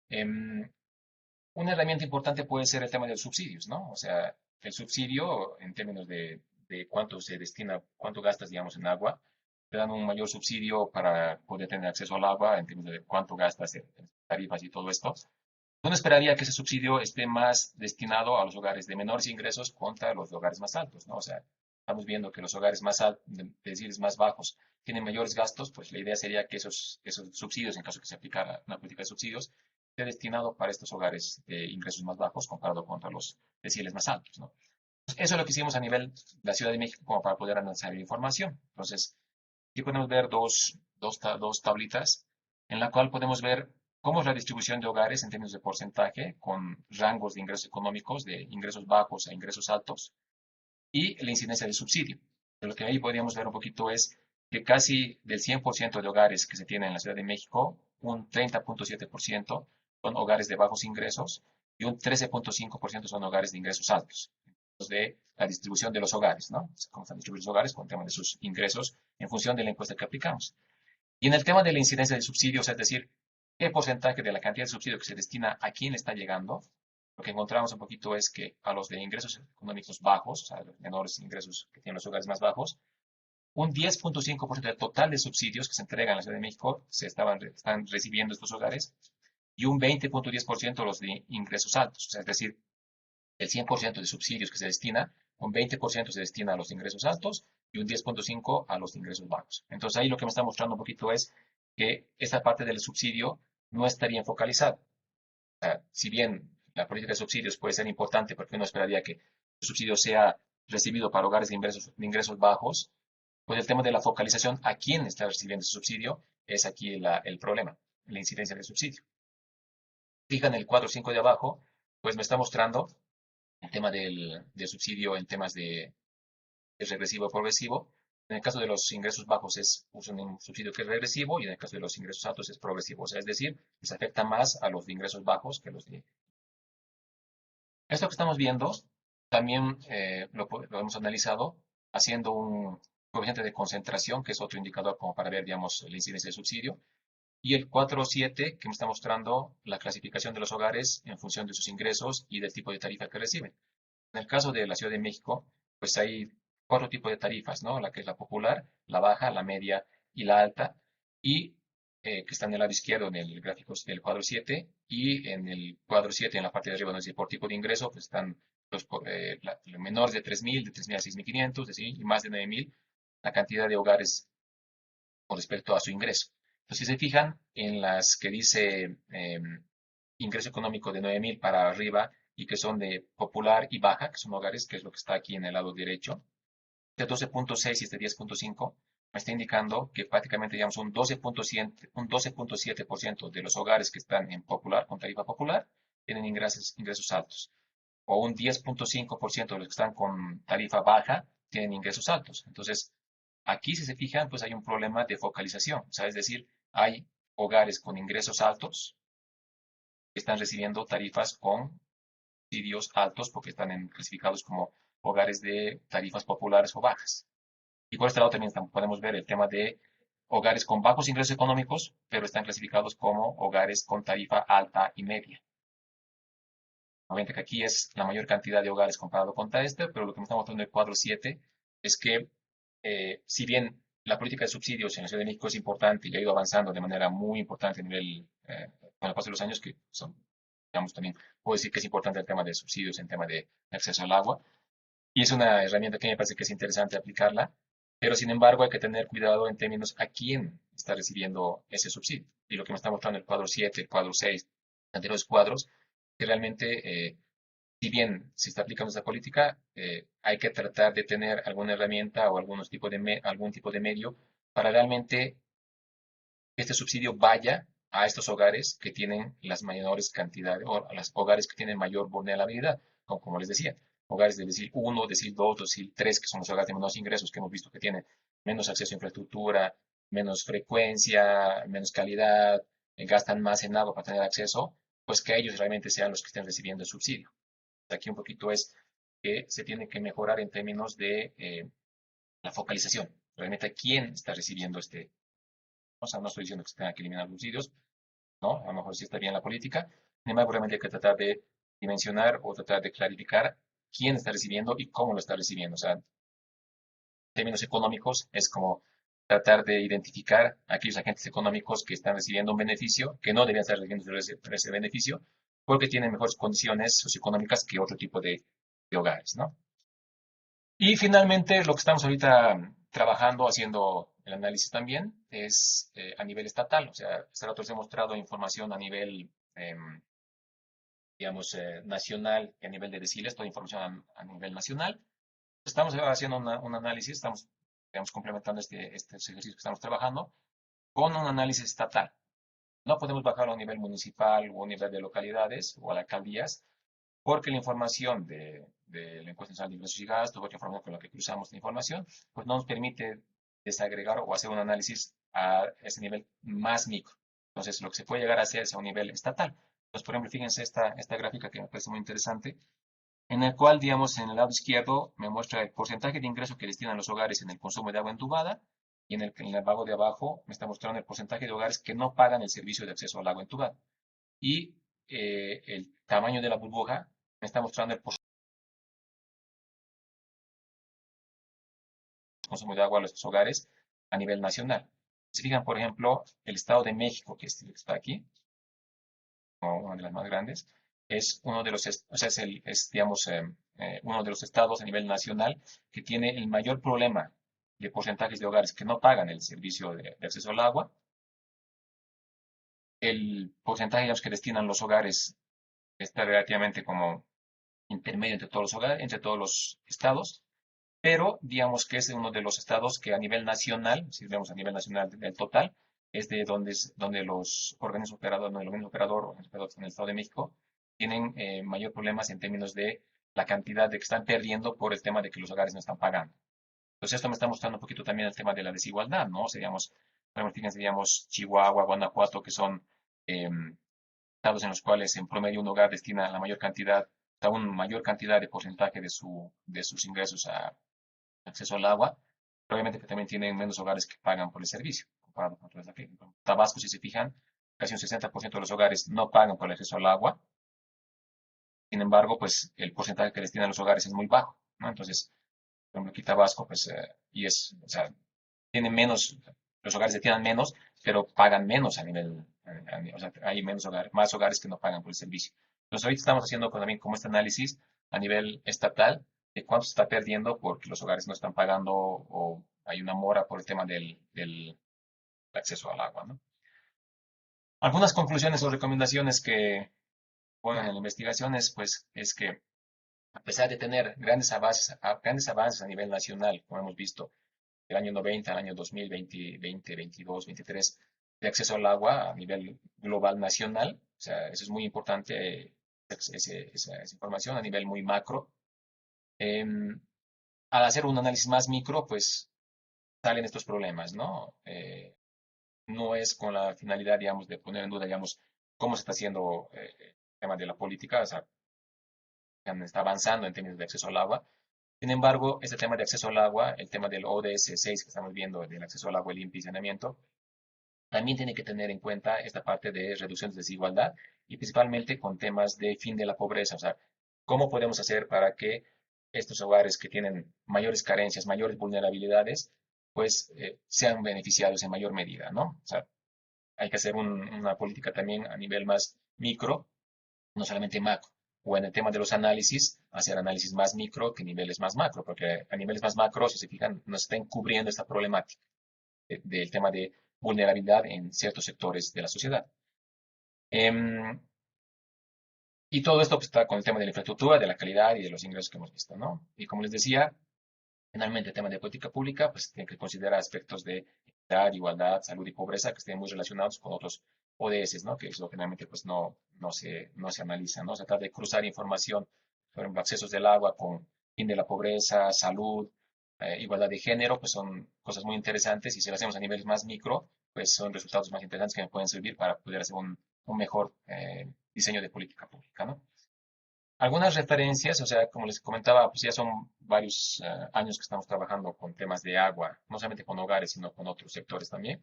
Em, una herramienta importante puede ser el tema de los subsidios, ¿no? O sea, el subsidio en términos de cuánto se destina, cuánto gastas, digamos, en agua, te dan un mayor subsidio para poder tener acceso al agua en términos de cuánto gastas en tarifas y todo esto. Uno esperaría que ese subsidio esté más destinado a los hogares de menores ingresos contra los de hogares más altos, ¿no? O sea, estamos viendo que los hogares más altos, es decir, más bajos, tienen mayores gastos, pues la idea sería que esos subsidios, en caso que se aplicara una política de subsidios, esté destinado para estos hogares de ingresos más bajos comparado contra los deciles más altos, ¿no? Eso es lo que hicimos a nivel de la Ciudad de México como para poder analizar la información. Entonces, aquí podemos ver dos tablitas en la cual podemos ver cómo es la distribución de hogares en términos de porcentaje, con rangos de ingresos económicos, de ingresos bajos a ingresos altos, y la incidencia del subsidio. Lo que ahí podríamos ver un poquito es que casi del 100% de hogares que se tienen en la Ciudad de México, un 30.7% son hogares de bajos ingresos y un 13.5% son hogares de ingresos altos. De la distribución de los hogares, ¿no? Cómo están distribuidos los hogares con el tema de sus ingresos en función de la encuesta que aplicamos. Y en el tema de la incidencia de subsidios, es decir, qué porcentaje de la cantidad de subsidio que se destina a quién está llegando, lo que encontramos un poquito es que a los de ingresos económicos bajos, o sea, los menores ingresos que tienen los hogares más bajos, un 10.5% del total de subsidios que se entregan en la Ciudad de México están recibiendo estos hogares, y un 20.10% los de ingresos altos. O sea, es decir, el 100% de subsidios que se destina, un 20% se destina a los ingresos altos y un 10.5% a los ingresos bajos. Entonces ahí lo que me está mostrando un poquito es que esta parte del subsidio no está bien focalizada. O sea, si bien la política de subsidios puede ser importante porque uno esperaría que el subsidio sea recibido para hogares de ingresos bajos, pues el tema de la focalización a quién está recibiendo ese subsidio es aquí el problema, la incidencia del subsidio. Fijan el cuadro 5 de abajo, pues me está mostrando el tema del subsidio en temas de regresivo o progresivo. En el caso de los ingresos bajos es un subsidio que es regresivo y en el caso de los ingresos altos es progresivo. O sea, es decir, les afecta más a los de ingresos bajos que a los de... Esto que estamos viendo también lo hemos analizado haciendo un coeficiente de concentración, que es otro indicador como para ver, digamos, la incidencia del subsidio. Y el 4.7, que me está mostrando la clasificación de los hogares en función de sus ingresos y del tipo de tarifa que reciben. En el caso de la Ciudad de México, pues hay cuatro tipos de tarifas, ¿no? La que es la popular, la baja, la media y la alta, y que están en el lado izquierdo en el gráfico del cuadro 7, y en el cuadro 7, en la parte de arriba, donde dice por tipo de ingreso, pues están los menores de 3.000, de 3.000 a 6.500, y más de 9.000, la cantidad de hogares con respecto a su ingreso. Entonces, si se fijan en las que dice ingreso económico de 9.000 para arriba y que son de popular y baja, que son hogares, que es lo que está aquí en el lado derecho, este 12.6 y este 10.5 me está indicando que prácticamente, digamos, un 12.7% de los hogares que están en popular, con tarifa popular, tienen ingresos altos. O un 10.5% de los que están con tarifa baja tienen ingresos altos. Entonces, aquí, si se fijan, pues hay un problema de focalización. O sea, es decir, hay hogares con ingresos altos que están recibiendo tarifas con subsidios altos porque están clasificados como hogares de tarifas populares o bajas. Y por este lado también podemos ver el tema de hogares con bajos ingresos económicos, pero están clasificados como hogares con tarifa alta y media. Obviamente que aquí es la mayor cantidad de hogares comparado con este, pero lo que me está mostrando el cuadro 7 es que si bien la política de subsidios en la Ciudad de México es importante y ha ido avanzando de manera muy importante a nivel, con el paso de los años, que son, digamos, también puedo decir que es importante el tema de subsidios en tema de acceso al agua, y es una herramienta que me parece que es interesante aplicarla, pero sin embargo hay que tener cuidado en términos a quién está recibiendo ese subsidio. Y lo que me está mostrando el cuadro 7, el cuadro 6, anteriores cuadros, que realmente, si bien se está aplicando esta política, hay que tratar de tener alguna herramienta o algún tipo de medio para realmente que este subsidio vaya a estos hogares que tienen las mayores cantidades, o a los hogares que tienen mayor vulnerabilidad, como les decía, hogares de decir 1, decir 2, decir 3, que son los hogares de menos ingresos, que hemos visto que tienen menos acceso a infraestructura, menos frecuencia, menos calidad, gastan más en agua para tener acceso, pues que ellos realmente sean los que estén recibiendo el subsidio. Aquí un poquito es que se tiene que mejorar en términos de la focalización. Realmente, ¿quién está recibiendo este? O sea, no estoy diciendo que se tenga que eliminar los subsidios, ¿no? A lo mejor sí está bien la política. Sin embargo, realmente hay que tratar de dimensionar o tratar de clarificar quién está recibiendo y cómo lo está recibiendo. O sea, en términos económicos, es como tratar de identificar a aquellos agentes económicos que están recibiendo un beneficio, que no deberían estar recibiendo ese beneficio, porque tienen mejores condiciones socioeconómicas que otro tipo de hogares, ¿no? Y finalmente, lo que estamos ahorita trabajando, haciendo el análisis también, es a nivel estatal. O sea, este rato les he mostrado información a nivel, digamos, nacional y a nivel de deciles, toda información a nivel nacional. Estamos haciendo un análisis, estamos, digamos, complementando estos ejercicios que estamos trabajando con un análisis estatal. No podemos bajarlo a nivel municipal o a nivel de localidades o a las alcaldías, porque la información de la encuesta nacional de ingresos y gastos, otra información con la que cruzamos la información, pues no nos permite desagregar o hacer un análisis a ese nivel más micro. Entonces, lo que se puede llegar a hacer es a un nivel estatal. Entonces, por ejemplo, fíjense esta gráfica que me parece muy interesante, en el cual, digamos, en el lado izquierdo me muestra el porcentaje de ingresos que destinan los hogares en el consumo de agua entubada, y en el vago de abajo me está mostrando el porcentaje de hogares que no pagan el servicio de acceso al agua entubada. Y el tamaño de la burbuja me está mostrando el porcentaje de consumo de agua a los hogares a nivel nacional. Si fijan, por ejemplo, el Estado de México, que está aquí, como una de las más grandes, es uno de los, o sea, digamos, uno de los estados a nivel nacional que tiene el mayor problema de porcentajes de hogares que no pagan el servicio de acceso al agua. El porcentaje, digamos, que destinan los hogares está relativamente como intermedio entre todos los hogares, entre todos los estados, pero digamos que es uno de los estados que a nivel nacional, si vemos a nivel nacional del total, es de donde los organismos operadores, no, el organismo operador, organismos operadores en el Estado de México, tienen mayor problemas en términos de la cantidad de que están perdiendo por el tema de que los hogares no están pagando. Entonces esto me está mostrando un poquito también el tema de la desigualdad, ¿no? O sea, digamos, fíjense, digamos, Chihuahua, Guanajuato, que son estados en los cuales en promedio un hogar destina la mayor cantidad, aún mayor cantidad de porcentaje de sus ingresos a acceso al agua, pero obviamente que también tienen menos hogares que pagan por el servicio, comparado con otros de aquí. Tabasco, si se fijan, casi un 60% de los hogares no pagan por el acceso al agua. Sin embargo, pues el porcentaje que destinan los hogares es muy bajo, ¿no? Entonces, por ejemplo, aquí Tabasco, pues, o sea, tienen menos, los hogares destinan menos, pero pagan menos a nivel, o sea, hay menos hogares, más hogares que no pagan por el servicio. Entonces, ahorita estamos haciendo también como este análisis a nivel estatal de cuánto se está perdiendo porque los hogares no están pagando o hay una mora por el tema del acceso al agua, ¿no? Algunas conclusiones o recomendaciones que ponen en la investigación pues, es que a pesar de tener grandes avances a nivel nacional, como hemos visto, del año 90 al año 2020, 20, 22, 23, de acceso al agua a nivel global nacional. O sea, eso es muy importante, esa información a nivel muy macro. Em, Al hacer un análisis más micro, pues salen estos problemas, ¿no? No es con la finalidad, digamos, de poner en duda, digamos, cómo se está haciendo el tema de la política, o sea, está avanzando en términos de acceso al agua. Sin embargo, este tema de acceso al agua, el tema del ODS 6 que estamos viendo, del acceso al agua limpia y saneamiento, también tiene que tener en cuenta esta parte de reducción de desigualdad y principalmente con temas de fin de la pobreza. O sea, ¿cómo podemos hacer para que estos hogares que tienen mayores carencias, mayores vulnerabilidades, pues sean beneficiados en mayor medida, ¿no? O sea, hay que hacer una política también a nivel más micro, no solamente macro. O en el tema de los análisis, hacer análisis más micro que niveles más macro, porque a niveles más macro, si se fijan, nos están cubriendo esta problemática del tema de vulnerabilidad en ciertos sectores de la sociedad. Em, y todo esto pues, está con el tema de la infraestructura, de la calidad y de los ingresos que hemos visto, ¿no? Y como les decía, finalmente el tema de política pública, pues tiene que considerar aspectos de equidad, igualdad, salud y pobreza que estén muy relacionados con otros ODS, ¿no? Que eso generalmente pues no se analiza, ¿no? Se trata de cruzar información, por ejemplo, accesos del agua con fin de la pobreza, salud, igualdad de género, pues son cosas muy interesantes y si lo hacemos a niveles más micro, pues son resultados más interesantes que me pueden servir para poder hacer un mejor diseño de política pública, ¿no? Algunas referencias, o sea, como les comentaba, pues ya son varios años que estamos trabajando con temas de agua, no solamente con hogares, sino con otros sectores también.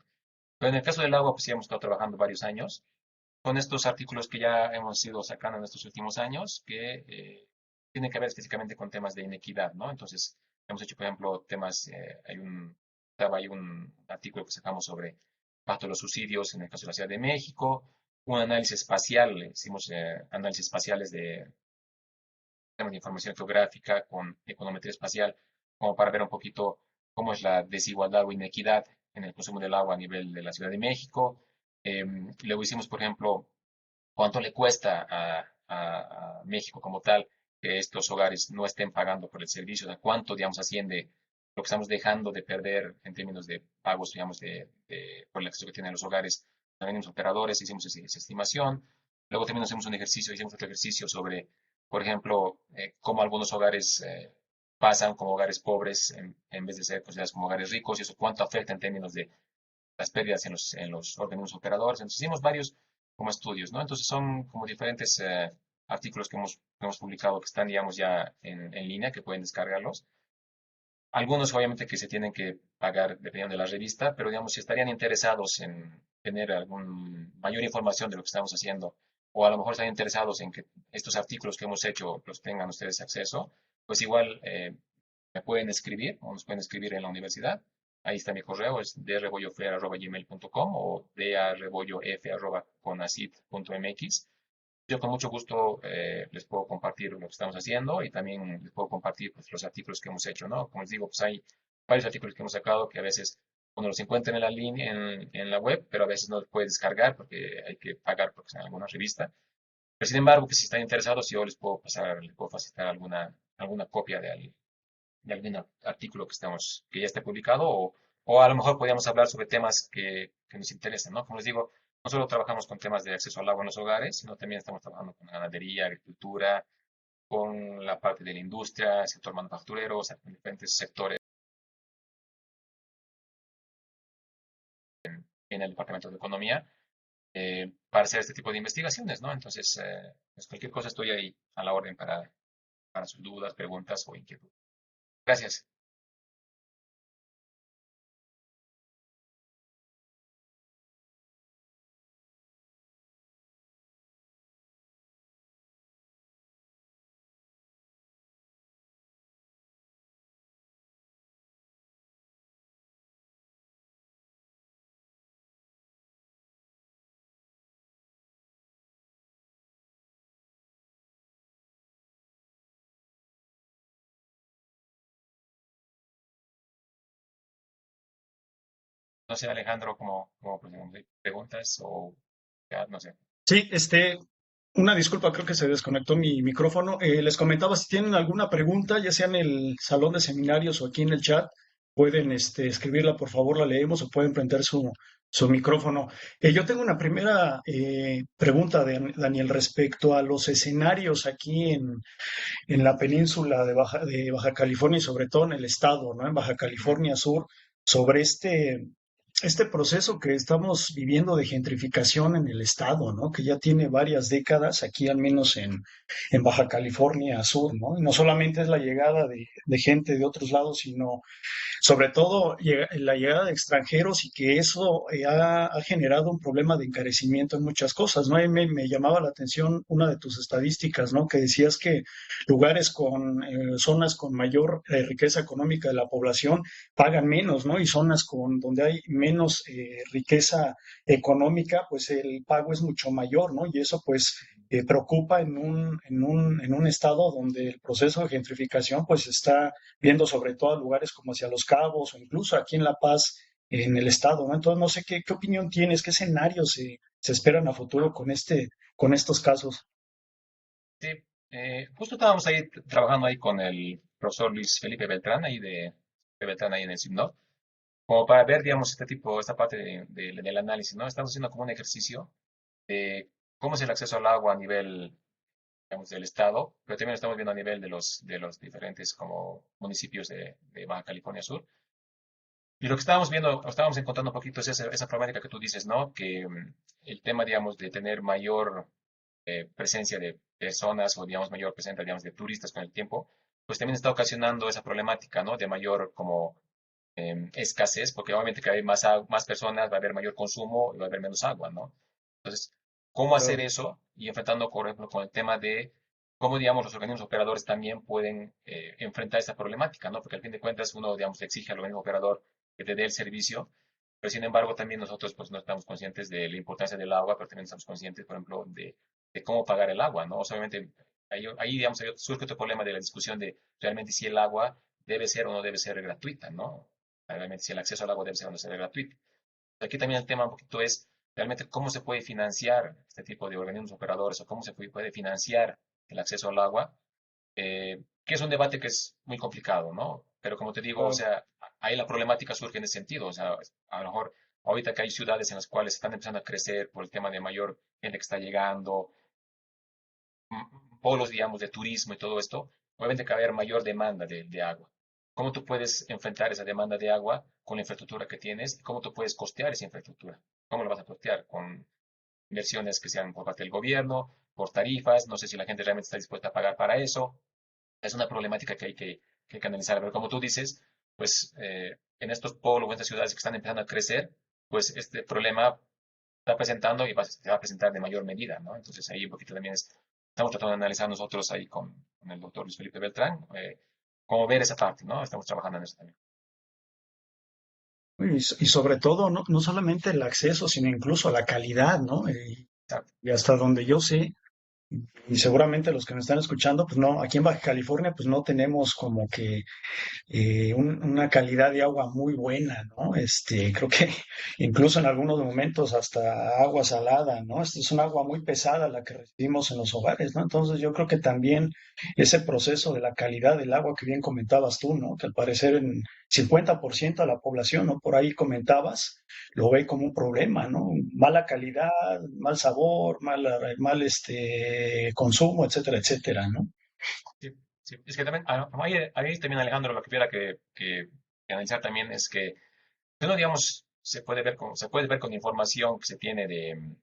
Pero en el caso del agua, pues ya hemos estado trabajando varios años con estos artículos que ya hemos ido sacando en estos últimos años, que tienen que ver específicamente con temas de inequidad, ¿no? Entonces, hemos hecho, por ejemplo, temas, hay un artículo que sacamos sobre pacto de los subsidios en el caso de la Ciudad de México, un análisis espacial, hicimos análisis espaciales de temas de información geográfica con econometría espacial, como para ver un poquito cómo es la desigualdad o inequidad en el consumo del agua a nivel de la Ciudad de México. Luego hicimos, por ejemplo, cuánto le cuesta a México como tal que estos hogares no estén pagando por el servicio, o sea, cuánto, digamos, asciende lo que estamos dejando de perder en términos de pagos, digamos, por el acceso que tienen los hogares. También los operadores hicimos esa estimación. Luego también hicimos otro ejercicio sobre, por ejemplo, cómo algunos hogares pasan como hogares pobres en vez de ser considerados como hogares ricos y eso cuánto afecta en términos de las pérdidas en los organismos operadores. Entonces hicimos varios como estudios, ¿no? Entonces son como diferentes artículos que hemos publicado que están, digamos, ya en línea, que pueden descargarlos. Algunos obviamente que se tienen que pagar dependiendo de la revista, pero digamos, si estarían interesados en tener algún mayor información de lo que estamos haciendo, o a lo mejor están interesados en que estos artículos que hemos hecho los tengan ustedes acceso, pues igual me pueden escribir o nos pueden escribir en la universidad. Ahí está mi correo, es drrebollofer@gmail.com o darrebollof@conacit.mx. Yo con mucho gusto les puedo compartir lo que estamos haciendo y también les puedo compartir pues, los artículos que hemos hecho, ¿no? Como les digo, pues hay varios artículos que hemos sacado que a veces uno los encuentra en la línea, en la web, pero a veces no los puede descargar porque hay que pagar porque es en alguna revista. Pero sin embargo, pues si están interesados, yo les puedo pasar, les puedo facilitar alguna copia de algún artículo que ya esté publicado o a lo mejor podríamos hablar sobre temas que nos interesan, ¿no? Como les digo, no solo trabajamos con temas de acceso al agua en los hogares, sino también estamos trabajando con ganadería, agricultura, con la parte de la industria, sector manufacturero, o sea, con diferentes sectores en el Departamento de Economía para hacer este tipo de investigaciones, ¿no? Entonces, pues cualquier cosa estoy ahí a la orden para sus dudas, preguntas o inquietudes. Gracias. No sé, Alejandro, cómo procedemos ahí. ¿Preguntas o ya, no sé? Sí, una disculpa, creo que se desconectó mi micrófono. Les comentaba, si tienen alguna pregunta, ya sea en el salón de seminarios o aquí en el chat, pueden escribirla, por favor, la leemos o pueden prender su micrófono. Yo tengo una primera pregunta, Daniel, respecto a los escenarios aquí en la península de Baja California y sobre todo en el estado, ¿no? En Baja Ujú. California Sur, sobre este proceso que estamos viviendo de gentrificación en el estado, ¿no? Que ya tiene varias décadas, aquí al menos en Baja California Sur, ¿no? Y no solamente es la llegada de gente de otros lados, sino sobre todo la llegada de extranjeros y que eso ha generado un problema de encarecimiento en muchas cosas, ¿no? Y me llamaba la atención una de tus estadísticas, ¿no? Que decías que lugares con zonas con mayor riqueza económica de la población pagan menos, ¿no? Y zonas donde hay menos riqueza económica, pues el pago es mucho mayor, ¿no? Y eso pues preocupa en un estado donde el proceso de gentrificación pues está viendo sobre todo a lugares como hacia Los Cabos o incluso aquí en La Paz, en el estado, ¿no? Entonces, no sé qué opinión tienes, qué escenarios se esperan a futuro con estos casos. Sí, justo estábamos ahí trabajando ahí con el profesor Luis Felipe Beltrán, Beltrán ahí en el CIMNOR, como para ver, digamos, esta parte del análisis, ¿no? Estamos haciendo como un ejercicio de cómo es el acceso al agua a nivel, digamos, del estado, pero también lo estamos viendo a nivel de los diferentes como municipios de Baja California Sur. Y lo que estábamos viendo, o estábamos encontrando un poquito es esa problemática que tú dices, ¿no? Que el tema, digamos, de tener mayor presencia de personas o, digamos, mayor presencia, digamos, de turistas con el tiempo, pues también está ocasionando esa problemática, ¿no? De mayor como escasez, porque obviamente que hay más personas, va a haber mayor consumo y va a haber menos agua, ¿no? Entonces, ¿cómo hacer Claro. eso? Y enfrentando, por ejemplo, con el tema de cómo, digamos, los organismos operadores también pueden enfrentar esta problemática, ¿no? Porque al fin de cuentas uno, digamos, le exige al organismo operador que te dé el servicio, pero sin embargo también nosotros pues no estamos conscientes de la importancia del agua, pero también estamos conscientes, por ejemplo, de cómo pagar el agua, ¿no? O sea, obviamente ahí, digamos, surge otro problema de la discusión de realmente si el agua debe ser o no debe ser gratuita, ¿no? Realmente si el acceso al agua debe ser o no ser gratuito. Aquí también el tema un poquito es realmente cómo se puede financiar este tipo de organismos operadores o cómo se puede financiar el acceso al agua, que es un debate que es muy complicado, ¿no? Pero como te digo, o Claro. sea, ahí la problemática surge en ese sentido, o sea, a lo mejor ahorita que hay ciudades en las cuales están empezando a crecer por el tema de mayor gente que está llegando, polos, digamos, de turismo y todo esto, obviamente que va a haber mayor demanda de agua. ¿Cómo tú puedes enfrentar esa demanda de agua con la infraestructura que tienes? ¿Cómo tú puedes costear esa infraestructura? ¿Cómo lo vas a costear? Con inversiones que sean por parte del gobierno, por tarifas, no sé si la gente realmente está dispuesta a pagar para eso. Es una problemática que hay que analizar. Pero como tú dices, pues en estos polos, en estas ciudades que están empezando a crecer, pues este problema está presentando y se va a presentar de mayor medida, ¿no? Entonces ahí un poquito también estamos tratando de analizar nosotros ahí con el doctor Luis Felipe Beltrán, cómo ver esa parte, ¿no? Estamos trabajando en eso también. Y sobre todo, no solamente el acceso, sino incluso la calidad, ¿no? Y, Exacto. y hasta donde yo sé. Y seguramente los que nos están escuchando, pues no, aquí en Baja California, pues no tenemos como que una calidad de agua muy buena, ¿no? Creo que incluso en algunos momentos hasta agua salada, ¿no? Esta es un agua muy pesada la que recibimos en los hogares, ¿no? Entonces yo creo que también ese proceso de la calidad del agua que bien comentabas tú, ¿no? Que al parecer en 50% de la población, ¿no? Por ahí comentabas, lo ve como un problema, ¿no? Mala calidad, mal sabor, mal consumo, etcétera, etcétera, ¿no? Sí, sí. Es que también, ahí también Alejandro, lo que hubiera que analizar también es que uno, digamos, se puede ver con información que se tiene de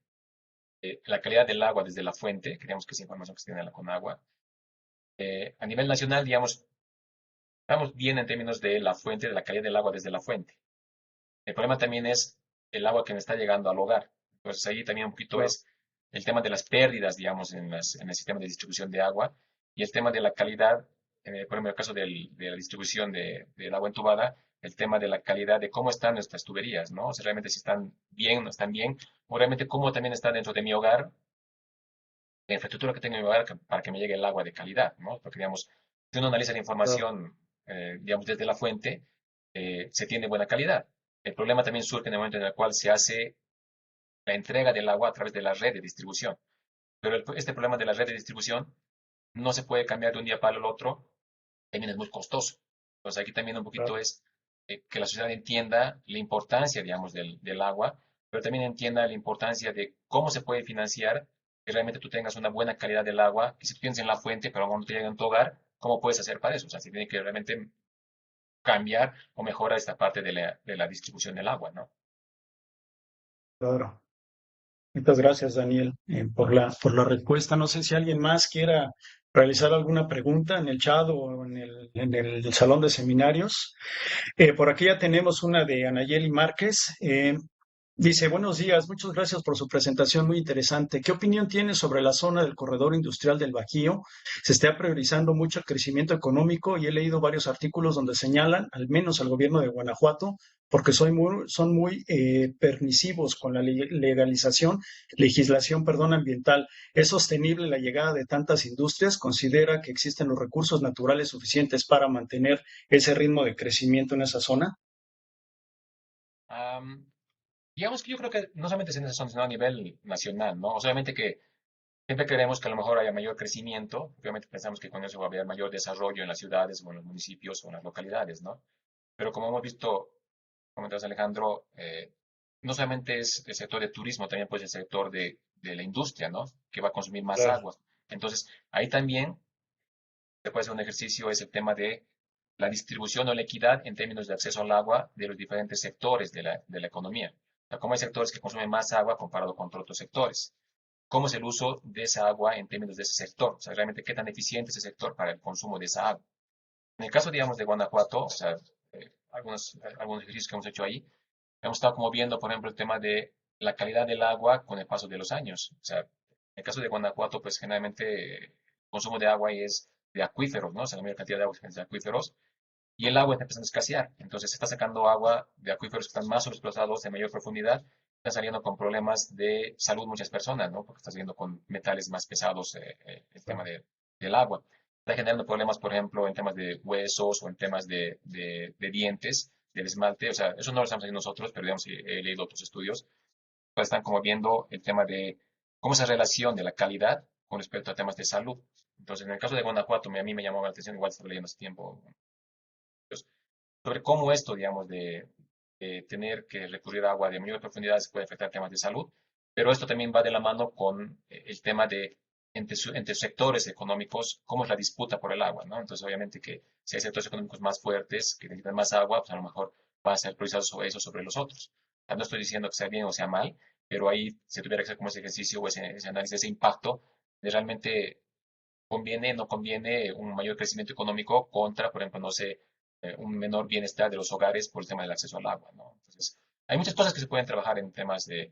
la calidad del agua desde la fuente, que digamos que es información que se tiene con agua. A nivel nacional, digamos, estamos bien en términos de la fuente, de la calidad del agua desde la fuente. El problema también es el agua que me está llegando al hogar. Entonces ahí también un poquito Claro, es el tema de las pérdidas, digamos, en el sistema de distribución de agua y el tema de la calidad, por ejemplo, en el caso de la distribución del agua entubada, el tema de la calidad de cómo están nuestras tuberías, ¿no? O sea, realmente si están bien, no están bien, o realmente cómo también está dentro de mi hogar, la infraestructura que tengo en mi hogar para que me llegue el agua de calidad, ¿no? Porque, digamos, si uno analiza la claro, información, digamos, desde la fuente, se tiene buena calidad. El problema también surge en el momento en el cual se hace la entrega del agua a través de la red de distribución. Pero este problema de la red de distribución no se puede cambiar de un día para el otro, también es muy costoso. Entonces aquí también un poquito claro. es que la sociedad entienda la importancia, digamos, del agua, pero también entienda la importancia de cómo se puede financiar que realmente tú tengas una buena calidad del agua, que si tú tienes en la fuente, pero cuando te llega en tu hogar, ¿cómo puedes hacer para eso? O sea, se tiene que realmente cambiar o mejorar esta parte de la distribución del agua, ¿no? Claro. Muchas gracias, Daniel, por la respuesta. No sé si alguien más quiera realizar alguna pregunta en el chat o en el salón de seminarios. Por aquí ya tenemos una de Anayeli Márquez. Dice, buenos días, muchas gracias por su presentación muy interesante. ¿Qué opinión tiene sobre la zona del corredor industrial del Bajío? Se está priorizando mucho el crecimiento económico y he leído varios artículos donde señalan, al menos al gobierno de Guanajuato, porque son muy permisivos con la legislación, perdón, ambiental. ¿Es sostenible la llegada de tantas industrias? ¿Considera que existen los recursos naturales suficientes para mantener ese ritmo de crecimiento en esa zona? Am, digamos que yo creo que no solamente es en esa zona, sino a nivel nacional, ¿no? O sea, obviamente que siempre queremos que a lo mejor haya mayor crecimiento, obviamente pensamos que con eso va a haber mayor desarrollo en las ciudades o en los municipios o en las localidades, ¿no? Pero como hemos visto, comentabas Alejandro, no solamente es el sector de turismo, también pues el sector de la industria, ¿no? Que va a consumir más Claro, agua. Entonces, ahí también se puede hacer un ejercicio, es el tema de la distribución o la equidad en términos de acceso al agua de los diferentes sectores de la economía. O sea, cómo hay sectores que consumen más agua comparado con otros sectores. ¿Cómo es el uso de esa agua en términos de ese sector? O sea, realmente qué tan eficiente es ese sector para el consumo de esa agua. En el caso, digamos, de Guanajuato, o sea, algunos ejercicios que hemos hecho ahí, hemos estado como viendo, por ejemplo, el tema de la calidad del agua con el paso de los años. O sea, en el caso de Guanajuato, pues generalmente el consumo de agua es de acuíferos, ¿no? O sea, la mayor cantidad de agua es de acuíferos y el agua está empezando a escasear. Entonces se está sacando agua de acuíferos que están más sobreexplotados de mayor profundidad. Están saliendo con problemas de salud muchas personas, ¿no? Porque está saliendo con metales más pesados el tema del agua. Está generando problemas, por ejemplo, en temas de huesos o en temas de dientes, del esmalte. O sea, eso no lo estamos haciendo nosotros, pero digamos, he leído otros estudios. Pues están como viendo el tema de cómo esa relación de la calidad con respecto a temas de salud. Entonces, en el caso de Guanajuato, a mí me llamó la atención, igual estaba leyendo hace tiempo, sobre cómo esto, digamos, de tener que recurrir a agua de mayor profundidad puede afectar temas de salud, pero esto también va de la mano con el tema de entre sectores económicos, cómo es la disputa por el agua, ¿no? Entonces, obviamente que si hay sectores económicos más fuertes que necesitan más agua, pues a lo mejor van a ser priorizados sobre eso sobre los otros. O sea, no estoy diciendo que sea bien o sea mal, pero ahí se tuviera que hacer como ese ejercicio o ese análisis, ese impacto de realmente conviene, no conviene un mayor crecimiento económico contra, por ejemplo, no sé, un menor bienestar de los hogares por el tema del acceso al agua, ¿no? Entonces, hay muchas cosas que se pueden trabajar en temas de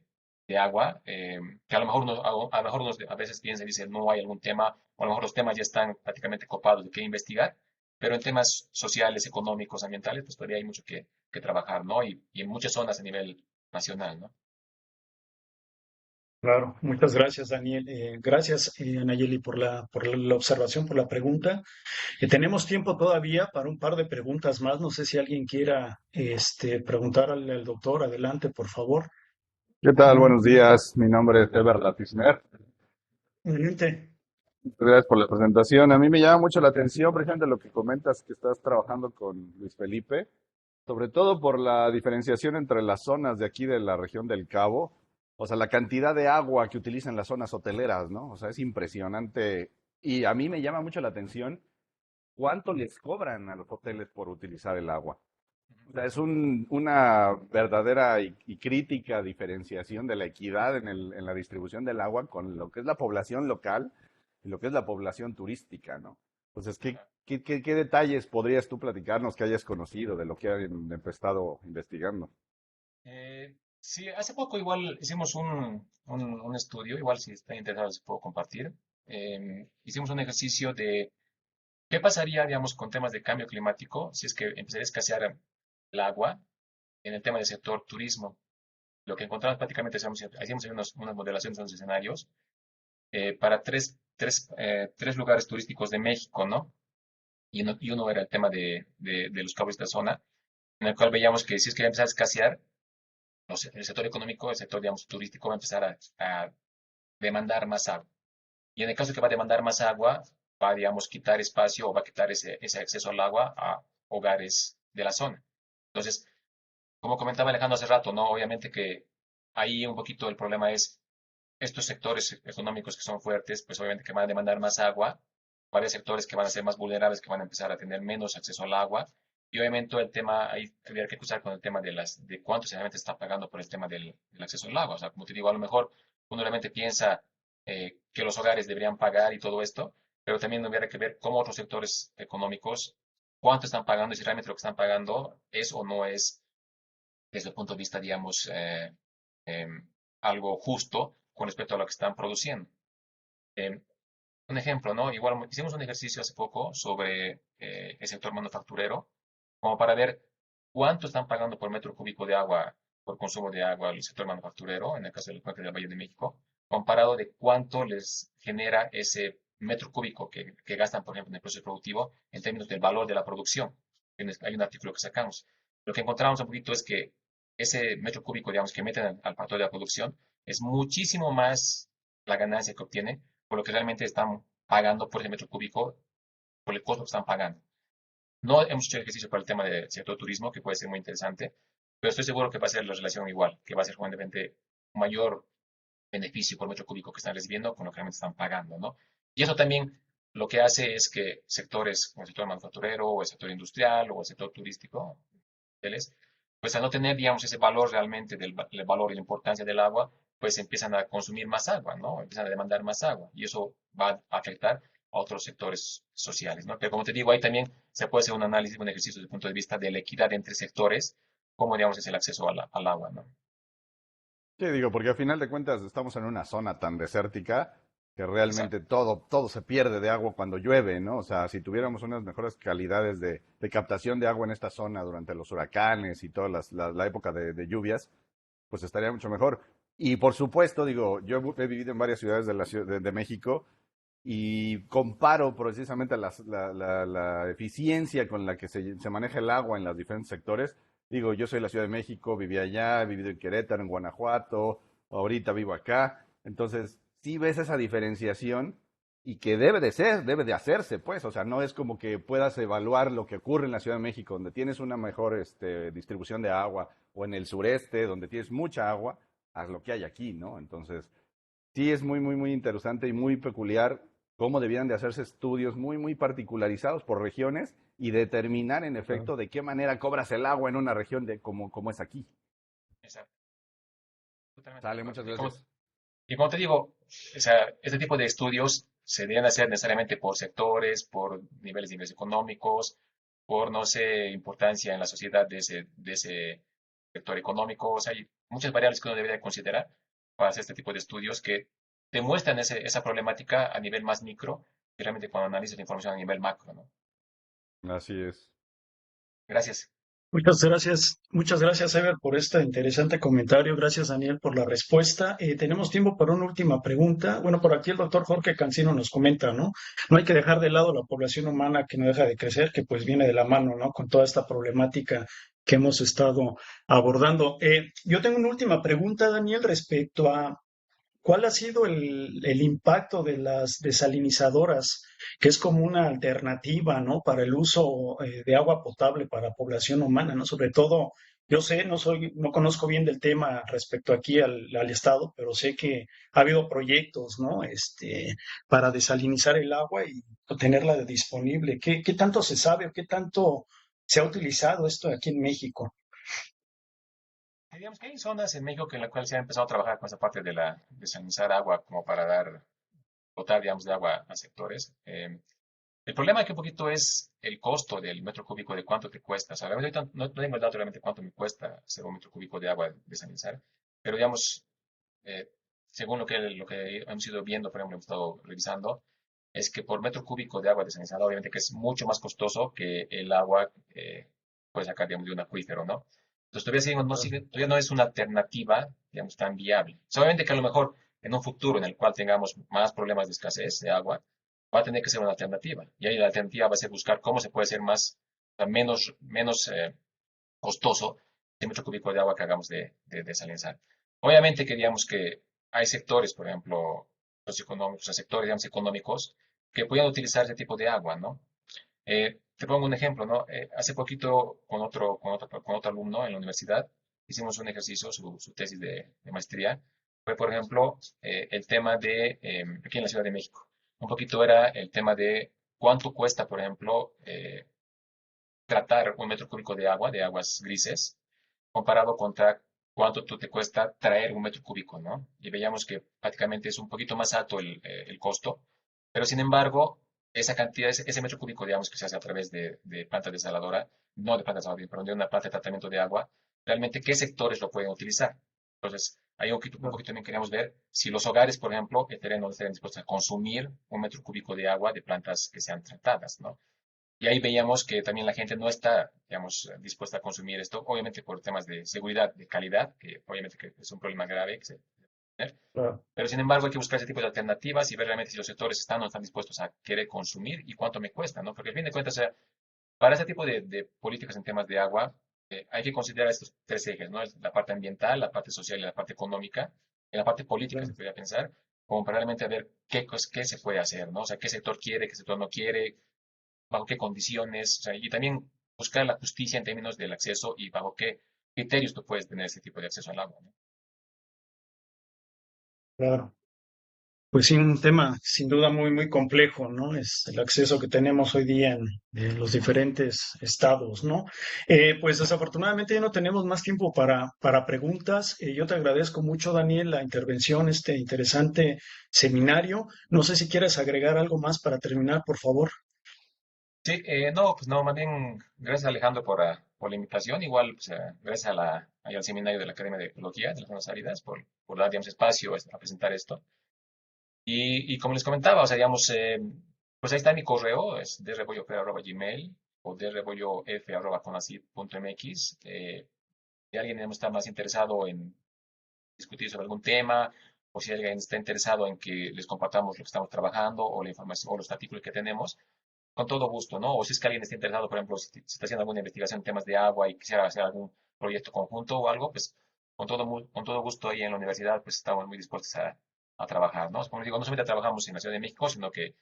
agua, que a lo mejor a lo mejor uno a veces piensa y dice, no hay algún tema, o a lo mejor los temas ya están prácticamente copados de qué investigar, pero en temas sociales, económicos, ambientales, pues todavía hay mucho que trabajar, ¿no? Y en muchas zonas a nivel nacional, ¿no? Claro, muchas gracias, Daniel. Gracias, Nayeli, por la observación, por la pregunta. Tenemos tiempo todavía para un par de preguntas más. No sé si alguien quiera preguntar al doctor. Adelante, por favor. ¿Qué tal? Buenos días. Mi nombre es Eber Latisner. Adelante. Gracias por la presentación. A mí me llama mucho la atención, por ejemplo, lo que comentas que estás trabajando con Luis Felipe, sobre todo por la diferenciación entre las zonas de aquí de la región del Cabo, o sea, la cantidad de agua que utilizan las zonas hoteleras, ¿no? O sea, es impresionante. Y a mí me llama mucho la atención cuánto les cobran a los hoteles por utilizar el agua. O sea, es una verdadera y crítica diferenciación de la equidad en la distribución del agua con lo que es la población local y lo que es la población turística, ¿no? Entonces, ¿qué detalles podrías tú platicarnos que hayas conocido de lo que han estado investigando? Sí, hace poco igual hicimos un estudio, igual si están interesados les puedo compartir. Hicimos un ejercicio de qué pasaría, digamos, con temas de cambio climático si es que empezaría a escasear el agua en el tema del sector turismo. Lo que encontramos prácticamente, hacíamos ahí unas modelaciones, unos escenarios para tres lugares turísticos de México, ¿no? Y uno era el tema de los cabos de esta zona, en el cual veíamos que si es que empezar a escasear, el sector económico, el sector, digamos, turístico va a empezar a demandar más agua. Y en el caso que va a demandar más agua, va a, digamos, quitar espacio o va a quitar ese acceso al agua a hogares de la zona. Entonces, como comentaba Alejandro hace rato, ¿no? Obviamente que ahí un poquito el problema es estos sectores económicos que son fuertes, pues obviamente que van a demandar más agua, varios sectores que van a ser más vulnerables, que van a empezar a tener menos acceso al agua, y obviamente el tema, ahí tendría que cruzar con el tema de cuánto se realmente está pagando por el tema del acceso al agua. O sea, como te digo, a lo mejor uno realmente piensa que los hogares deberían pagar y todo esto, pero también hubiera que ver cómo otros sectores económicos, cuánto están pagando y si realmente lo que están pagando es o no es, desde el punto de vista, digamos, algo justo con respecto a lo que están produciendo. Eh, un ejemplo, ¿no? Igual hicimos un ejercicio hace poco sobre el sector manufacturero, como para ver cuánto están pagando por metro cúbico de agua, por consumo de agua el sector manufacturero, en el caso del Puente del Valle de México, comparado de cuánto les genera ese metro cúbico que gastan, por ejemplo, en el proceso productivo, en términos del valor de la producción. Hay un artículo que sacamos. Lo que encontramos un poquito es que ese metro cúbico, digamos, que meten al factor de la producción, es muchísimo más la ganancia que obtienen por lo que realmente están pagando por ese metro cúbico, por el costo que están pagando. No hemos hecho ejercicio para el tema del sector turismo, que puede ser muy interesante, pero estoy seguro que va a ser la relación igual, que va a ser realmente un mayor beneficio por metro cúbico que están recibiendo con lo que realmente están pagando, ¿no? Y eso también lo que hace es que sectores como el sector manufacturero o el sector industrial o el sector turístico, hoteles, pues al no tener, digamos, ese valor realmente del valor y la importancia del agua, pues empiezan a consumir más agua, ¿no? Empiezan a demandar más agua y eso va a afectar a otros sectores sociales, ¿no? Pero como te digo, ahí también se puede hacer un análisis, un ejercicio desde el punto de vista de la equidad entre sectores, como, digamos, es el acceso al agua, ¿no? Sí, digo, porque al final de cuentas estamos en una zona tan desértica que realmente Exacto. todo se pierde de agua cuando llueve, ¿no? O sea, si tuviéramos unas mejores calidades de captación de agua en esta zona durante los huracanes y toda la época de lluvias, pues estaría mucho mejor. Y por supuesto, digo, yo he vivido en varias ciudades de México y comparo precisamente la eficiencia con la que se maneja el agua en los diferentes sectores. Digo, yo soy de la Ciudad de México, viví allá, he vivido en Querétaro, en Guanajuato, ahorita vivo acá. Entonces, sí ves esa diferenciación y que debe de ser, debe de hacerse, pues. O sea, no es como que puedas evaluar lo que ocurre en la Ciudad de México, donde tienes una mejor distribución de agua, o en el sureste, donde tienes mucha agua, a lo que hay aquí, ¿no? Entonces, sí es muy interesante y muy peculiar cómo debían de hacerse estudios muy particularizados por regiones y determinar en efecto de qué manera cobras el agua en una región como es aquí. Exacto. Totalmente de Sale, acuerdo. muchas Y como, gracias. y como te digo, o sea, este tipo de estudios se deben hacer necesariamente por sectores, por niveles de ingresos económicos, por, no sé, importancia en la sociedad de ese sector económico. O sea, hay muchas variables que uno debería considerar para hacer este tipo de estudios que demuestran esa problemática a nivel más micro y realmente cuando analizas la información a nivel macro, ¿no? Así es. Gracias. Muchas gracias, Ever, por este interesante comentario. Gracias, Daniel, por la respuesta. Tenemos tiempo para una última pregunta. Bueno, por aquí el doctor Jorge Cancino nos comenta, ¿no? No hay que dejar de lado la población humana que no deja de crecer, que pues viene de la mano, ¿no? Con toda esta problemática que hemos estado abordando. Yo tengo una última pregunta, Daniel, respecto a ¿cuál ha sido el impacto de las desalinizadoras, que es como una alternativa, ¿no? Para el uso de agua potable para población humana, ¿no? Sobre todo, yo sé, no conozco bien del tema respecto aquí al estado, pero sé que ha habido proyectos, ¿no? Para desalinizar el agua y tenerla disponible. ¿Qué tanto se sabe o qué tanto se ha utilizado esto aquí en México? Digamos que hay zonas en México en las cuales se ha empezado a trabajar con esa parte de la desalinizar agua como para dar, dotar, digamos, de agua a sectores. El problema aquí un poquito es el costo del metro cúbico, de cuánto te cuesta. O sea, ahorita no tengo el dato realmente cuánto me cuesta hacer un metro cúbico de agua desalinizar, pero digamos, eh, según lo que hemos ido viendo, por ejemplo, hemos estado revisando, es que por metro cúbico de agua desalinizada, obviamente que es mucho más costoso que el agua puede sacar, digamos, de un acuífero, ¿no? Entonces todavía, todavía no es una alternativa, digamos, tan viable. O sea, obviamente que a lo mejor en un futuro en el cual tengamos más problemas de escasez de agua, va a tener que ser una alternativa. Y ahí la alternativa va a ser buscar cómo se puede hacer más, o sea, menos costoso el metro cúbico de agua que hagamos de desalinizar. Obviamente que digamos que hay sectores, por ejemplo, los económicos, o sea, sectores, digamos, económicos que pueden utilizar ese tipo de agua, ¿no? Te pongo un ejemplo, ¿no? Hace poquito con otro alumno en la universidad hicimos un ejercicio, su tesis de maestría, fue, por ejemplo, el tema aquí en la Ciudad de México. Un poquito era el tema de cuánto cuesta, por ejemplo, tratar un metro cúbico de aguas grises, comparado contra cuánto te cuesta traer un metro cúbico, ¿no? Y veíamos que prácticamente es un poquito más alto el costo, pero sin embargo, esa cantidad, ese metro cúbico, digamos, que se hace a través de planta desaladora, no de planta desaladora, perdón, de una planta de tratamiento de agua, realmente qué sectores lo pueden utilizar. Entonces, ahí un poquito también queríamos ver si los hogares, por ejemplo, estarían dispuestos a consumir un metro cúbico de agua de plantas que sean tratadas, ¿no? Y ahí veíamos que también la gente no está, digamos, dispuesta a consumir esto, obviamente por temas de seguridad, de calidad, que obviamente que es un problema grave que se debe tener. Claro. Pero sin embargo hay que buscar ese tipo de alternativas y ver realmente si los sectores están o no están dispuestos a querer consumir y cuánto me cuesta, ¿no? Porque al fin de cuentas, o sea, para ese tipo de políticas en temas de agua, hay que considerar estos tres ejes, ¿no? La parte ambiental, la parte social y la parte económica. En la parte política se podría pensar, como para realmente ver qué se puede hacer, ¿no? O sea, qué sector quiere, qué sector no quiere, bajo qué condiciones, o sea, y también buscar la justicia en términos del acceso y bajo qué criterios tú puedes tener ese tipo de acceso al agua, ¿no? Claro. Pues sí, un tema sin duda muy complejo, ¿no? Es el acceso que tenemos hoy día en los diferentes estados, ¿no? Pues desafortunadamente ya no tenemos más tiempo para preguntas. Yo te agradezco mucho, Daniel, la intervención, este interesante seminario. No sé si quieres agregar algo más para terminar, por favor. Sí, no, pues no, más bien, gracias Alejandro por la invitación, igual, pues, gracias ahí al seminario de la Academia de Ecología de las Zonas Áridas por dar, digamos, espacio a presentar esto. Y como les comentaba, o sea, digamos, pues ahí está mi correo, es drbollof@gmail o drbollof@conacid.mx. Si alguien digamos, está más interesado en discutir sobre algún tema, o si alguien está interesado en que les compartamos lo que estamos trabajando o la información o los artículos que tenemos, con todo gusto, ¿no? O si es que alguien está interesado, por ejemplo, si está haciendo alguna investigación en temas de agua y quisiera hacer algún proyecto conjunto o algo, pues con todo gusto ahí en la universidad, pues estamos muy dispuestos a trabajar, ¿no? Como les digo, no solamente trabajamos en la Ciudad de México, sino que en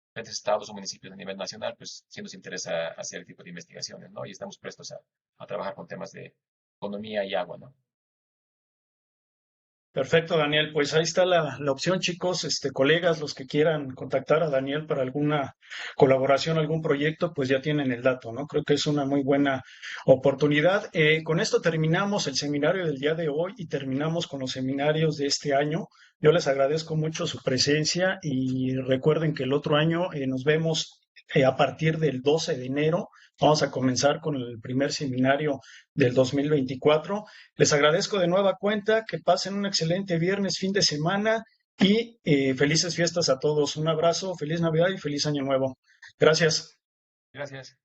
diferentes estados o municipios a nivel nacional, pues sí nos interesa hacer el tipo de investigaciones, ¿no? Y estamos prestos a trabajar con temas de economía y agua, ¿no? Perfecto, Daniel. Pues ahí está la opción, chicos, colegas, los que quieran contactar a Daniel para alguna colaboración, algún proyecto, pues ya tienen el dato, ¿no? Creo que es una muy buena oportunidad. Con esto terminamos el seminario del día de hoy y terminamos con los seminarios de este año. Yo les agradezco mucho su presencia y recuerden que el otro año nos vemos a partir del 12 de enero. Vamos a comenzar con el primer seminario del 2024. Les agradezco de nueva cuenta, que pasen un excelente viernes, fin de semana y felices fiestas a todos. Un abrazo, feliz Navidad y feliz Año Nuevo. Gracias. Gracias.